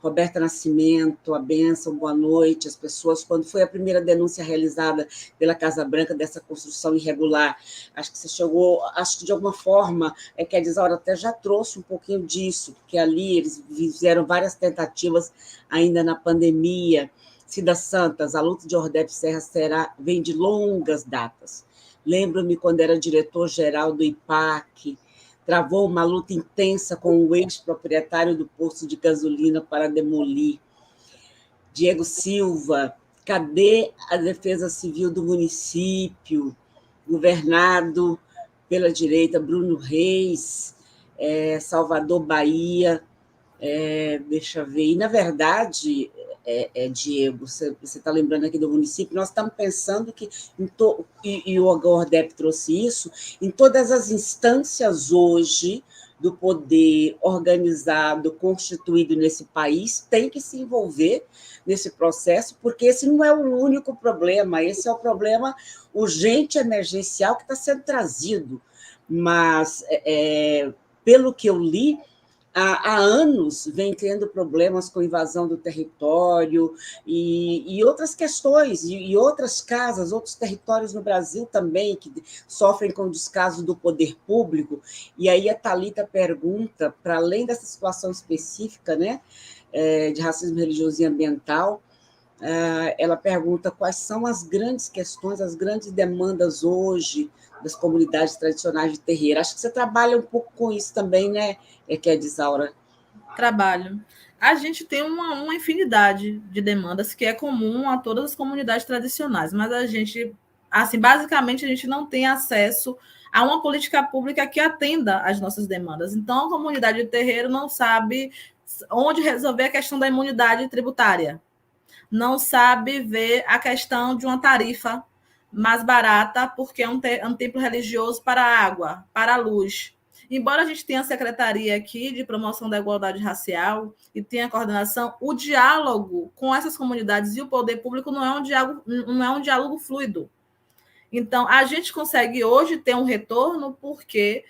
Roberta Nascimento, a bênção, boa noite. As pessoas, quando foi a primeira denúncia realizada pela Casa Branca dessa construção irregular, acho que você chegou, acho que de alguma forma, que a Isaura até já trouxe um pouquinho disso, porque ali eles fizeram várias tentativas ainda na pandemia. Cida Santas, a luta de Ordep Serra vem de longas datas. Lembro-me quando era diretor-geral do IPAC, travou uma luta intensa com o ex-proprietário do posto de gasolina para demolir. Diego Silva, cadê a defesa civil do município? Governado pela direita, Bruno Reis, Salvador, Bahia. Deixa eu ver. E, na verdade, Diego, você está lembrando aqui do município, nós estamos pensando que, e o Ordep trouxe isso, em todas as instâncias hoje do poder organizado, constituído nesse país, tem que se envolver nesse processo, porque esse não é o único problema, esse é o problema urgente, emergencial, que está sendo trazido. Mas, pelo que eu li, há anos vem tendo problemas com invasão do território e outras questões, e outras casas, outros territórios no Brasil também que sofrem com o descaso do poder público. E aí a Thalita pergunta, para além dessa situação específica, né, de racismo religioso e ambiental, ela pergunta quais são as grandes questões, as grandes demandas hoje das comunidades tradicionais de terreiro. Acho que você trabalha um pouco com isso também, né, Isaura? Trabalho. A gente tem uma infinidade de demandas que é comum a todas as comunidades tradicionais, mas a gente, assim, basicamente, a gente não tem acesso a uma política pública que atenda às nossas demandas. Então, a comunidade de terreiro não sabe onde resolver a questão da imunidade tributária, não sabe ver a questão de uma tarifa mais barata, porque é um templo religioso para a água, para a luz. Embora a gente tenha a Secretaria aqui de Promoção da Igualdade Racial e tenha a coordenação, o diálogo com essas comunidades e o poder público não é um diálogo fluido. Então, a gente consegue hoje ter um retorno porque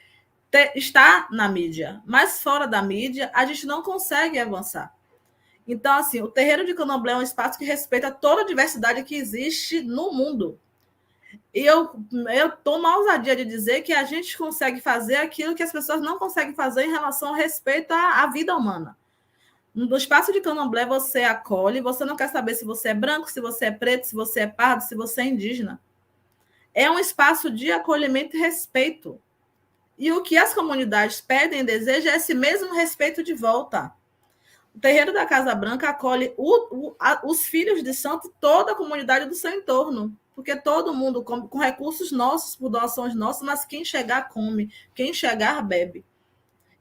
está na mídia, mas fora da mídia, a gente não consegue avançar. Então, assim, o terreiro de Candomblé é um espaço que respeita toda a diversidade que existe no mundo. E eu tomo a ousadia de dizer que a gente consegue fazer aquilo que as pessoas não conseguem fazer em relação ao respeito à vida humana. No espaço de Candomblé, você acolhe, você não quer saber se você é branco, se você é preto, se você é pardo, se você é indígena. É um espaço de acolhimento e respeito. E o que as comunidades pedem e desejam é esse mesmo respeito de volta. O terreiro da Casa Branca acolhe os filhos de santo, toda a comunidade do seu entorno, porque todo mundo come com recursos nossos, por doações nossas, mas quem chegar come, quem chegar bebe.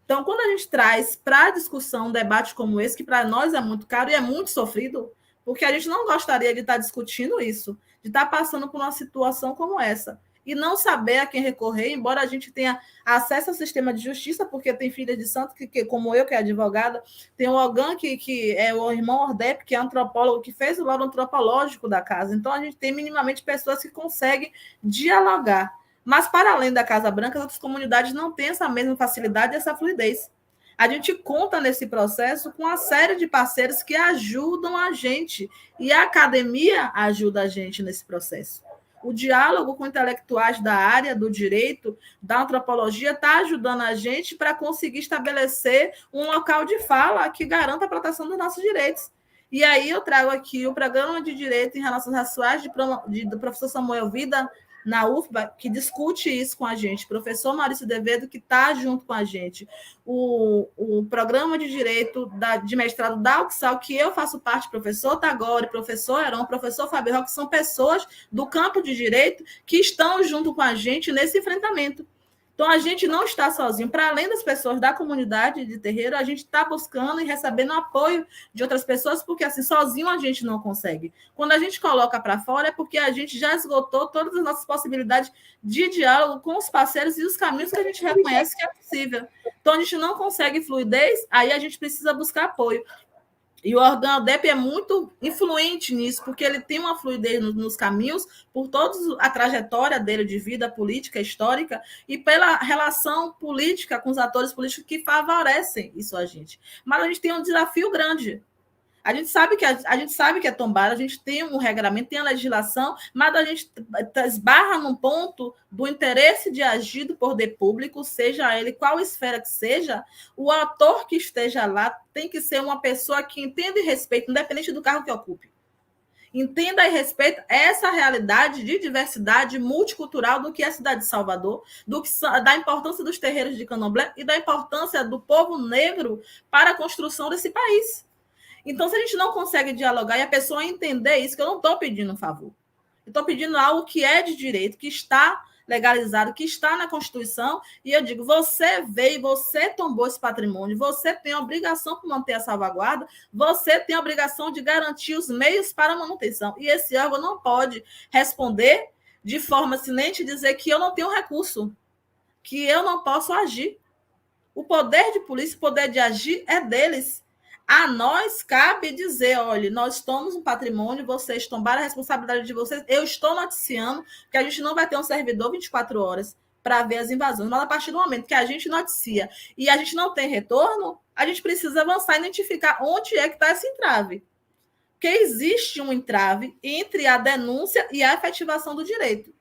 Então, quando a gente traz para a discussão um debate como esse, que para nós é muito caro e é muito sofrido, porque a gente não gostaria de estar discutindo isso, de estar passando por uma situação como essa, e não saber a quem recorrer, embora a gente tenha acesso ao sistema de justiça, porque tem filha de santo, que como eu, que é advogada, tem o Ogan, que é o irmão Ordep, que é antropólogo, que fez o laudo antropológico da casa. Então, a gente tem minimamente pessoas que conseguem dialogar. Mas, para além da Casa Branca, as outras comunidades não têm essa mesma facilidade e essa fluidez. A gente conta nesse processo com uma série de parceiros que ajudam a gente, e a academia ajuda a gente nesse processo. O diálogo com intelectuais da área do direito, da antropologia, está ajudando a gente para conseguir estabelecer um local de fala que garanta a proteção dos nossos direitos. E aí eu trago aqui o Programa de Direito em Relações Raciais do professor Samuel Vida, na UFBA, que discute isso com a gente, professor Maurício Devedo, que está junto com a gente, o Programa de Direito de Mestrado da UXAL, que eu faço parte, professor Tagore, professor Heron, professor Fábio Roque, são pessoas do campo de direito que estão junto com a gente nesse enfrentamento. Então, a gente não está sozinho. Para além das pessoas da comunidade de terreiro, a gente está buscando e recebendo apoio de outras pessoas, porque assim, sozinho a gente não consegue. Quando a gente coloca para fora, é porque a gente já esgotou todas as nossas possibilidades de diálogo com os parceiros e os caminhos que a gente reconhece que é possível. Então, a gente não consegue fluidez, aí a gente precisa buscar apoio. E o Organ Aldep é muito influente nisso, porque ele tem uma fluidez nos caminhos, por toda a trajetória dele de vida política, histórica, e pela relação política com os atores políticos que favorecem isso a gente. Mas a gente tem um desafio grande. A gente sabe que é tombado, a gente tem um regramento, tem a legislação, mas a gente esbarra num ponto do interesse de agir do poder público, seja ele qual esfera que seja, o ator que esteja lá tem que ser uma pessoa que entenda e respeita, independente do cargo que ocupe. Entenda e respeita essa realidade de diversidade multicultural do que é a cidade de Salvador, da importância dos terreiros de Candomblé e da importância do povo negro para a construção desse país. Então, se a gente não consegue dialogar e a pessoa entender isso, que eu não estou pedindo um favor. Eu estou pedindo algo que é de direito, que está legalizado, que está na Constituição, e eu digo, você veio, você tombou esse patrimônio, você tem a obrigação de manter a salvaguarda, você tem a obrigação de garantir os meios para a manutenção. E esse órgão não pode responder de forma silente e dizer que eu não tenho recurso, que eu não posso agir. O poder de polícia, o poder de agir é deles. A nós cabe dizer, olha, nós tomamos um patrimônio, vocês tombaram a responsabilidade de vocês, eu estou noticiando que a gente não vai ter um servidor 24 horas para ver as invasões, mas a partir do momento que a gente noticia e a gente não tem retorno, a gente precisa avançar e identificar onde é que está esse entrave. Porque existe um entrave entre a denúncia e a efetivação do direito.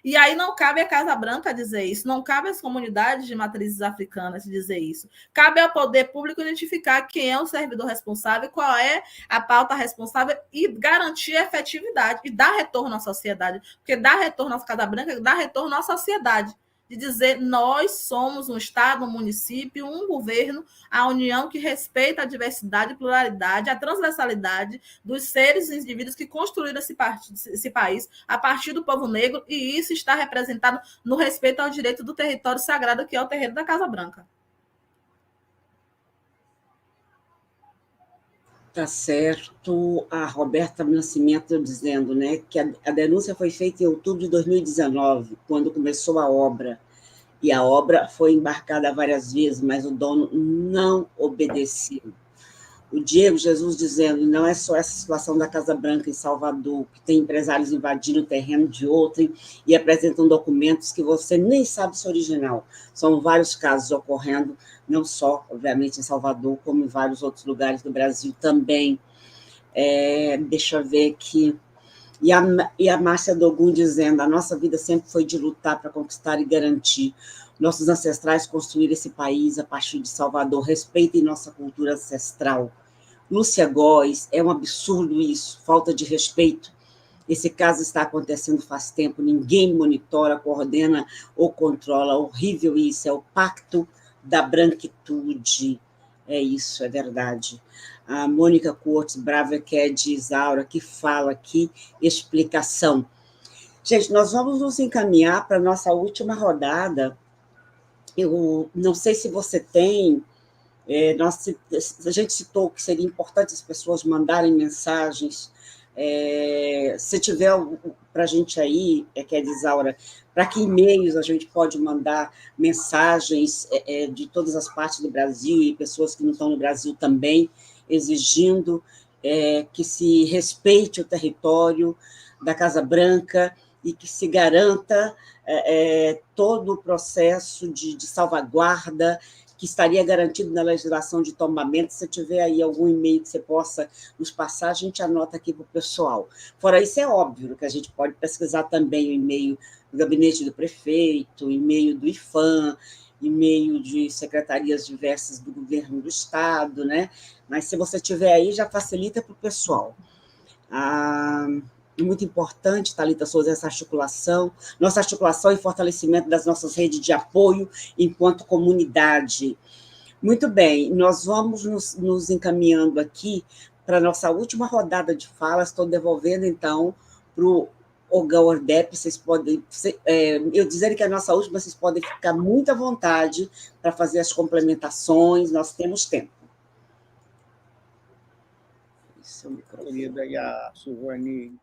E aí não cabe à Casa Branca dizer isso, não cabe às comunidades de matrizes africanas dizer isso. Cabe ao poder público identificar quem é o servidor responsável, qual é a pauta responsável e garantir a efetividade e dar retorno à sociedade. Porque dar retorno à Casa Branca dá retorno à sociedade. De dizer, nós somos um Estado, um município, um governo, a União que respeita a diversidade, a pluralidade, a transversalidade dos seres e indivíduos que construíram esse país a partir do povo negro, e isso está representado no respeito ao direito do território sagrado, que é o terreiro da Casa Branca. Tá certo. A Roberta Nascimento dizendo, né, que a denúncia foi feita em outubro de 2019, quando começou a obra. E a obra foi embarcada várias vezes, mas o dono não obedeceu. O Diego Jesus dizendo, não é só essa situação da Casa Branca em Salvador, que tem empresários invadindo o terreno de outrem e apresentam documentos que você nem sabe se é original. São vários casos ocorrendo, não só, obviamente, em Salvador, como em vários outros lugares do Brasil também. Deixa eu ver aqui. E a Márcia Dogum dizendo, a nossa vida sempre foi de lutar para conquistar e garantir. Nossos ancestrais construíram esse país a partir de Salvador. Respeitem nossa cultura ancestral. Lúcia Góes, é um absurdo isso, falta de respeito. Esse caso está acontecendo faz tempo, ninguém monitora, coordena ou controla. Horrível isso, é o pacto da branquitude. É isso, é verdade. A Mônica Cortes, brava que é de Isaura, que fala aqui, explicação. Gente, nós vamos nos encaminhar para a nossa última rodada. Eu não sei se você tem... a gente citou que seria importante as pessoas mandarem mensagens. Se tiver para a gente aí, que é de Isaura, para que e-mails a gente pode mandar mensagens de todas as partes do Brasil e pessoas que não estão no Brasil também, exigindo que se respeite o território da Casa Branca e que se garanta todo o processo de salvaguarda que estaria garantido na legislação de tombamento. Se tiver aí algum e-mail que você possa nos passar, a gente anota aqui para o pessoal. Fora isso, é óbvio que a gente pode pesquisar também o e-mail do gabinete do prefeito, e-mail do IFAM, e-mail de secretarias diversas do governo do Estado, né? Mas se você tiver aí, já facilita para o pessoal. É muito importante, Thalita Souza, essa articulação, nossa articulação e fortalecimento das nossas redes de apoio enquanto comunidade. Muito bem, nós vamos nos encaminhando aqui para a nossa última rodada de falas. Estou devolvendo, então, para o Olga Ordep. Vocês podem... eu dizer que a nossa última, vocês podem ficar muito à vontade para fazer as complementações, nós temos tempo. Querida, e a Silvane,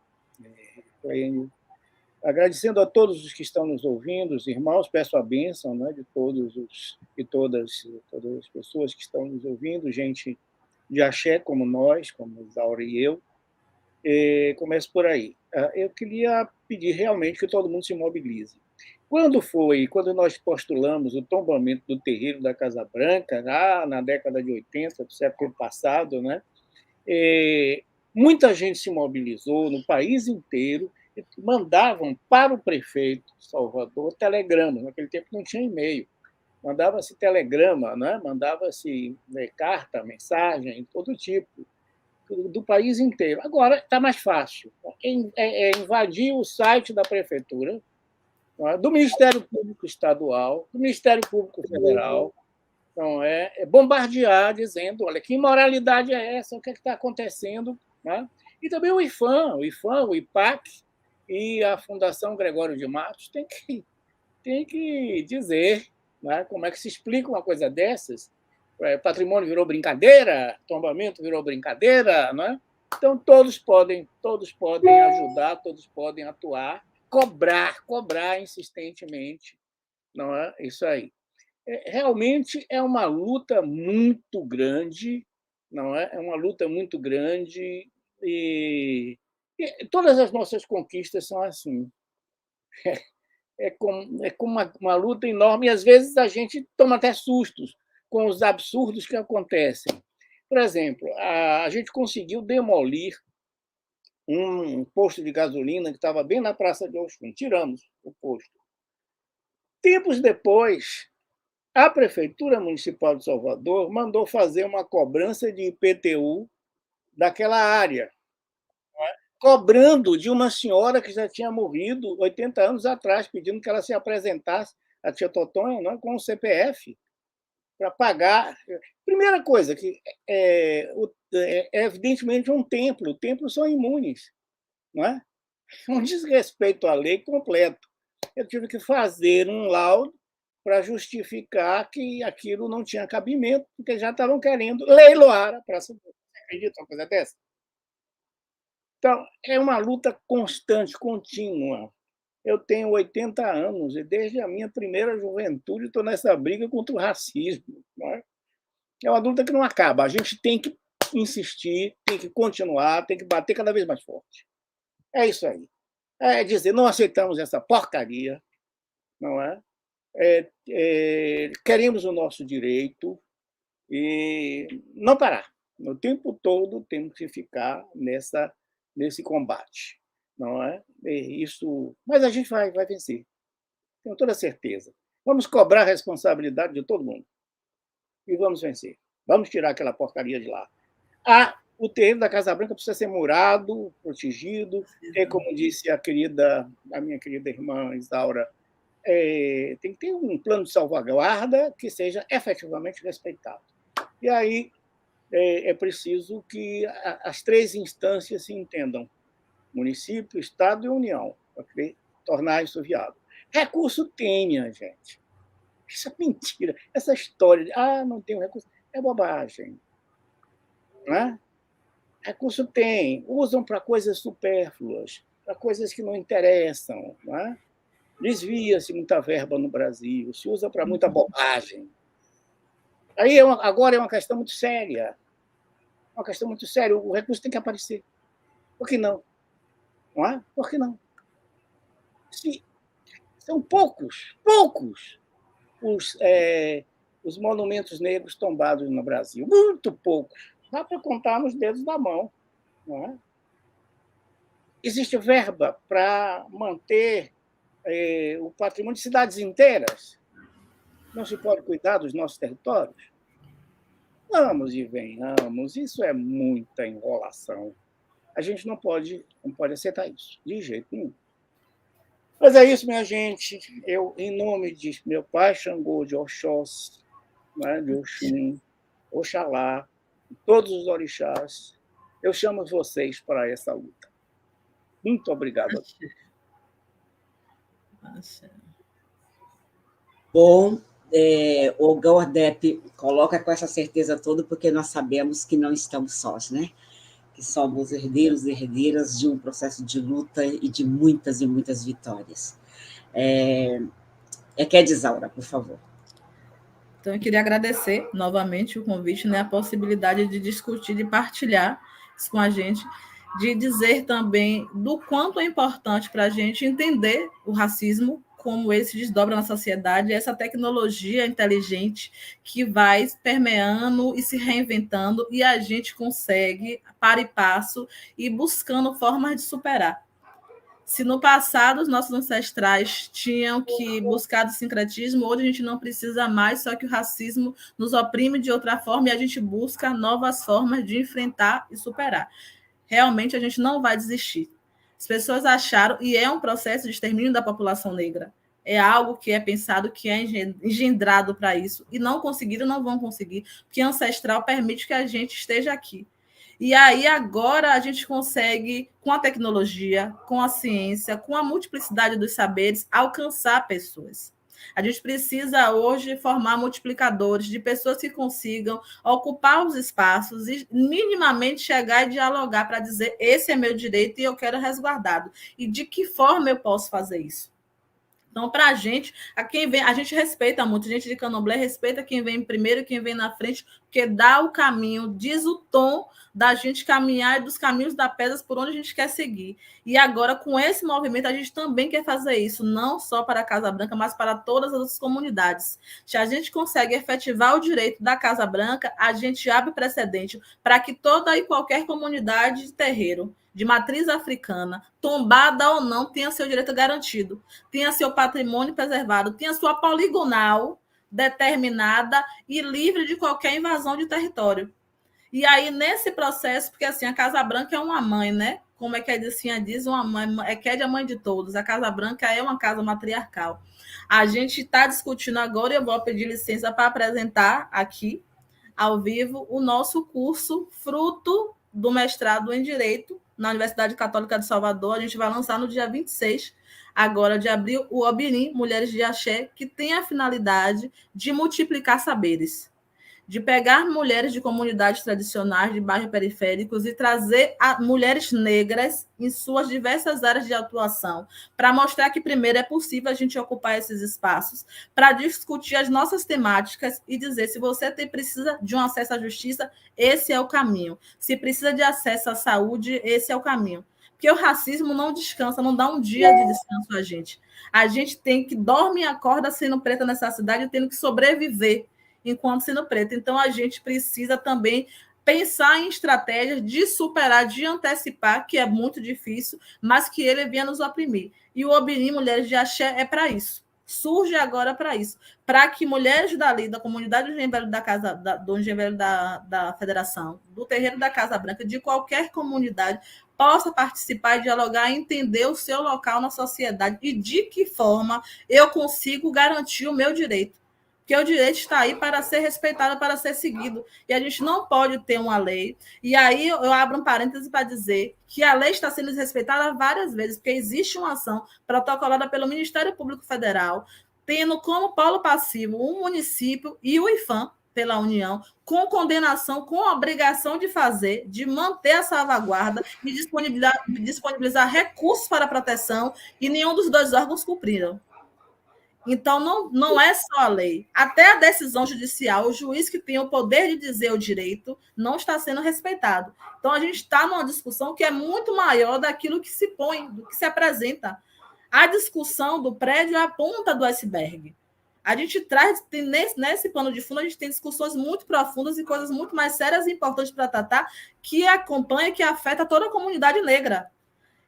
agradecendo a todos os que estão nos ouvindo, os irmãos, peço a bênção, né, de todos e todas as pessoas que estão nos ouvindo, gente de axé como nós, como Isaura e eu. Começo por aí. Eu queria pedir realmente que todo mundo se mobilize. Quando nós postulamos o tombamento do terreiro da Casa Branca, lá na década de 80 do século passado, né, muita gente se mobilizou no país inteiro, e mandavam para o prefeito de Salvador telegramas. Naquele tempo não tinha e-mail, mandava-se telegrama, né? Mandava-se carta, mensagem, todo tipo, do país inteiro. Agora está mais fácil. Invadir o site da prefeitura, do Ministério Público Estadual, do Ministério Público Federal. Então, bombardear, dizendo, olha, que imoralidade é essa, o que está acontecendo? Né? E também o IFAM, o IPAC e a Fundação Gregório de Matos tem que dizer, né, como é que se explica uma coisa dessas. Patrimônio virou brincadeira, tombamento virou brincadeira. Né? Então, todos podem ajudar, todos podem atuar, cobrar insistentemente. Não é isso aí. Realmente é uma luta muito grande, não é? É uma luta muito grande e todas as nossas conquistas são assim. É como uma luta enorme e às vezes a gente toma até sustos com os absurdos que acontecem. Por exemplo, a gente conseguiu demolir um posto de gasolina que estava bem na Praça de Oxum. Tiramos o posto. Tempos depois, a Prefeitura Municipal de Salvador mandou fazer uma cobrança de IPTU daquela área, cobrando de uma senhora que já tinha morrido 80 anos atrás, pedindo que ela se apresentasse, a tia Totonha, não, com o CPF, para pagar. Primeira coisa, que é evidentemente um templo. Templos são imunes, não é? Um desrespeito à lei completo. Eu tive que fazer um laudo para justificar que aquilo não tinha cabimento, porque já estavam querendo leiloar a Praça do Povo. Você acredita uma coisa dessa? Então, é uma luta constante, contínua. Eu tenho 80 anos e desde a minha primeira juventude estou nessa briga contra o racismo. Não é? É uma luta que não acaba. A gente tem que insistir, tem que continuar, tem que bater cada vez mais forte. É isso aí. É dizer, não aceitamos essa porcaria, não é? Queremos o nosso direito e não parar. O tempo todo temos que ficar nesse combate, não é? Isso, mas a gente vai vencer, tenho toda certeza. Vamos cobrar a responsabilidade de todo mundo e vamos vencer. Vamos tirar aquela porcaria de lá. O terreno da Casa Branca precisa ser murado, protegido. Como disse a minha querida irmã Isaura, tem que ter um plano de salvaguarda que seja efetivamente respeitado. E aí é preciso que as três instâncias se entendam: município, Estado e União, para tornar isso viável. Recurso tenha, gente. Isso é mentira. Essa história de não tem recurso é bobagem. Não é? Recurso tem, usam para coisas supérfluas, para coisas que não interessam. Não é? Desvia-se muita verba no Brasil, se usa para muita bobagem. Aí agora é uma questão muito séria. Uma questão muito séria. O recurso tem que aparecer. Por que não? Não é? Por que não? São poucos os monumentos negros tombados no Brasil. Muito poucos. Dá para contar nos dedos da mão. Não é? Existe verba para manter o patrimônio de cidades inteiras. Não se pode cuidar dos nossos territórios? Vamos e venhamos. Isso é muita enrolação. A gente não pode aceitar isso, de jeito nenhum. Mas é isso, minha gente. Eu, em nome de meu pai Xangô, de Oxós, né, de Oxum, Oxalá, todos os orixás, eu chamo vocês para essa luta. Muito obrigado. Bom, o Gordep coloca com essa certeza toda, porque nós sabemos que não estamos sós, né? Que somos herdeiros e herdeiras de um processo de luta e de muitas e muitas vitórias. Quer Isaura, por favor. Então, eu queria agradecer novamente o convite, né, a possibilidade de discutir, de partilhar isso com a gente, de dizer também do quanto é importante para a gente entender o racismo, como ele se desdobra na sociedade, essa tecnologia inteligente que vai permeando e se reinventando, e a gente consegue, para e passo, ir buscando formas de superar. Se no passado os nossos ancestrais tinham que buscar do sincretismo, hoje a gente não precisa mais, só que o racismo nos oprime de outra forma e a gente busca novas formas de enfrentar e superar. Realmente a gente não vai desistir. As pessoas acharam, e é um processo de extermínio da população negra, é algo que é pensado, que é engendrado para isso, e não conseguiram, não vão conseguir, porque ancestral permite que a gente esteja aqui. E aí agora a gente consegue, com a tecnologia, com a ciência, com a multiplicidade dos saberes, alcançar pessoas. A gente precisa hoje formar multiplicadores de pessoas que consigam ocupar os espaços e minimamente chegar e dialogar para dizer: esse é meu direito e eu quero resguardado. E de que forma eu posso fazer isso? Então, para a gente, a gente respeita muito, a gente de Candomblé respeita quem vem primeiro, quem vem na frente, porque dá o caminho, diz o tom da gente caminhar e dos caminhos da pedra por onde a gente quer seguir. E agora, com esse movimento, a gente também quer fazer isso, não só para a Casa Branca, mas para todas as outras comunidades. Se a gente consegue efetivar o direito da Casa Branca, a gente abre precedente para que toda e qualquer comunidade de terreiro, de matriz africana, tombada ou não, tenha seu direito garantido, tenha seu patrimônio preservado, tenha sua poligonal determinada e livre de qualquer invasão de território. E aí, nesse processo, porque assim, a Casa Branca é uma mãe, né? Como é que a Edicinha diz, uma mãe, é que é a mãe de todos. A Casa Branca é uma casa matriarcal. A gente está discutindo agora, e eu vou pedir licença para apresentar aqui, ao vivo, o nosso curso, fruto do mestrado em Direito, na Universidade Católica de Salvador. A gente vai lançar no dia 26, agora de abril, o Obirim, Mulheres de Axé, que tem a finalidade de multiplicar saberes, de pegar mulheres de comunidades tradicionais, de bairros periféricos, e trazer mulheres negras em suas diversas áreas de atuação, para mostrar que, primeiro, é possível a gente ocupar esses espaços, para discutir as nossas temáticas e dizer, se você precisa de um acesso à justiça, esse é o caminho. Se precisa de acesso à saúde, esse é o caminho. Porque o racismo não descansa, não dá um dia de descanso a gente. A gente tem que dormir e acorda sendo preta nessa cidade, tendo que sobreviver enquanto sendo preta. Então, a gente precisa também pensar em estratégias de superar, de antecipar, que é muito difícil, mas que ele venha nos oprimir. E o Obirim Mulheres de Axé é para isso. Surge agora para isso. Para que mulheres dali, da comunidade do Engenho Velho do Engenho Velho da Federação, do Terreiro da Casa Branca, de qualquer comunidade, possa participar e dialogar, entender o seu local na sociedade e de que forma eu consigo garantir o meu direito. Porque o direito está aí para ser respeitado, para ser seguido. E a gente não pode ter uma lei. E aí eu abro um parêntese para dizer que a lei está sendo desrespeitada várias vezes, porque existe uma ação protocolada pelo Ministério Público Federal, tendo como polo passivo um município e o IFAM, pela União, com condenação, com obrigação de fazer, de manter a salvaguarda e disponibilizar recursos para a proteção, e nenhum dos dois órgãos cumpriram. Então, não é só a lei. Até a decisão judicial, o juiz que tem o poder de dizer o direito, não está sendo respeitado. Então, a gente está numa discussão que é muito maior daquilo que se põe, do que se apresenta. A discussão do prédio é a ponta do iceberg. A gente traz, nesse pano de fundo, a gente tem discussões muito profundas e coisas muito mais sérias e importantes para tratar, que acompanha, que afeta toda a comunidade negra.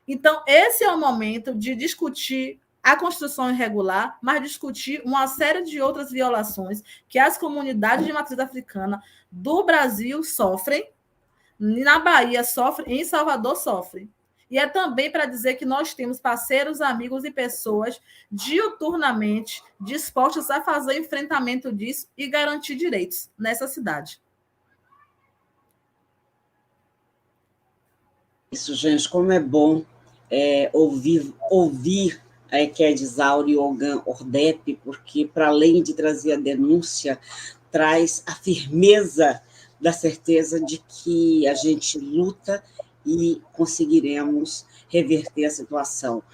Então, esse é o momento de discutir a construção irregular, mas discutir uma série de outras violações que as comunidades de matriz africana do Brasil sofrem, na Bahia sofrem, em Salvador sofrem. E é também para dizer que nós temos parceiros, amigos e pessoas diuturnamente dispostas a fazer enfrentamento disso e garantir direitos nessa cidade. Isso, gente, como é bom ouvir a Eked Isaura e Ogan Ordep, porque, para além de trazer a denúncia, traz a firmeza da certeza de que a gente luta e conseguiremos reverter a situação.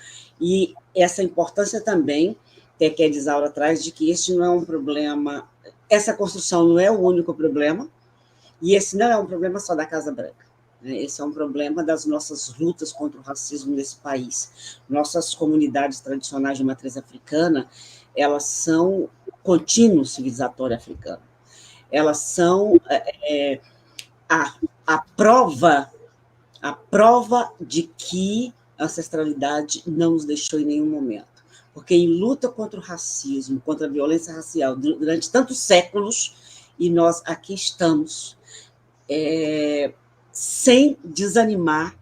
E essa importância também que a Eked Isaura traz de que este não é um problema, essa construção não é o único problema, e esse não é um problema só da Casa Branca. Esse é um problema das nossas lutas contra o racismo nesse país. Nossas comunidades tradicionais de matriz africana, elas são contínuo civilizatório africano. Elas são a prova de que a ancestralidade não nos deixou em nenhum momento. Porque em luta contra o racismo, contra a violência racial, durante tantos séculos, e nós aqui estamos, sem desanimar,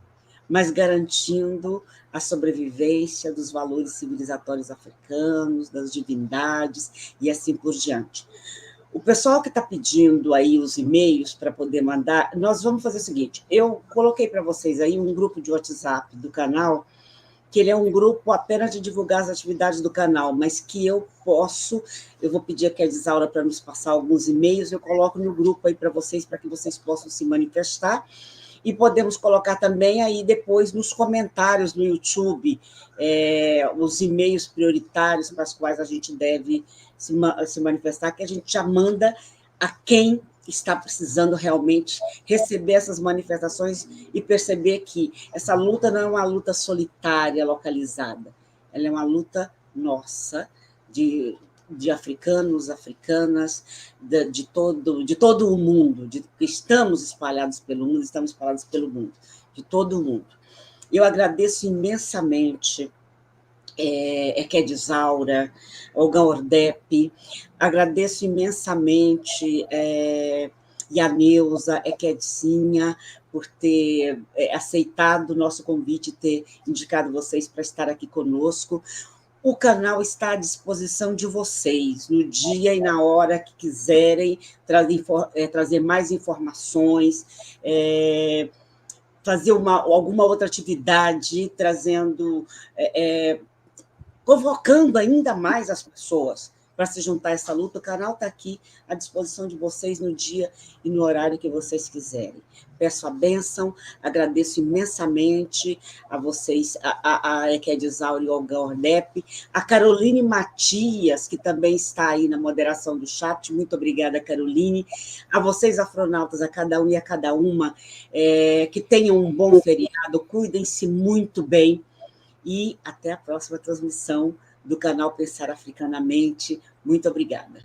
mas garantindo a sobrevivência dos valores civilizatórios africanos, das divindades e assim por diante. O pessoal que está pedindo aí os e-mails para poder mandar, nós vamos fazer o seguinte, eu coloquei para vocês aí um grupo de WhatsApp do canal, que ele é um grupo apenas de divulgar as atividades do canal, mas que eu vou pedir aqui a Isaura para nos passar alguns e-mails, eu coloco no grupo aí para vocês que vocês possam se manifestar, e podemos colocar também aí depois nos comentários no YouTube os e-mails prioritários para os quais a gente deve se manifestar, que a gente já manda a quem está precisando realmente receber essas manifestações e perceber que essa luta não é uma luta solitária, localizada, ela é uma luta nossa, de africanos, africanas, de todo o mundo, estamos espalhados pelo mundo, de todo o mundo. Eu agradeço imensamente Equedizaura, Olga Ordep, agradeço imensamente Yaneusa, Equedzinha, por ter aceitado o nosso convite e ter indicado vocês para estar aqui conosco. O canal está à disposição de vocês, no dia e na hora que quiserem trazer mais informações, fazer alguma outra atividade, convocando ainda mais as pessoas para se juntar a essa luta. O canal está aqui à disposição de vocês no dia e no horário que vocês quiserem. Peço a bênção, agradeço imensamente a vocês, a Equedizaura e Olga Ordep, a Caroline Matias, que também está aí na moderação do chat. Muito obrigada, Caroline. A vocês, afronautas, a cada um e a cada uma, que tenham um bom feriado, cuidem-se muito bem. E até a próxima transmissão do canal Pensar Africanamente. Muito obrigada.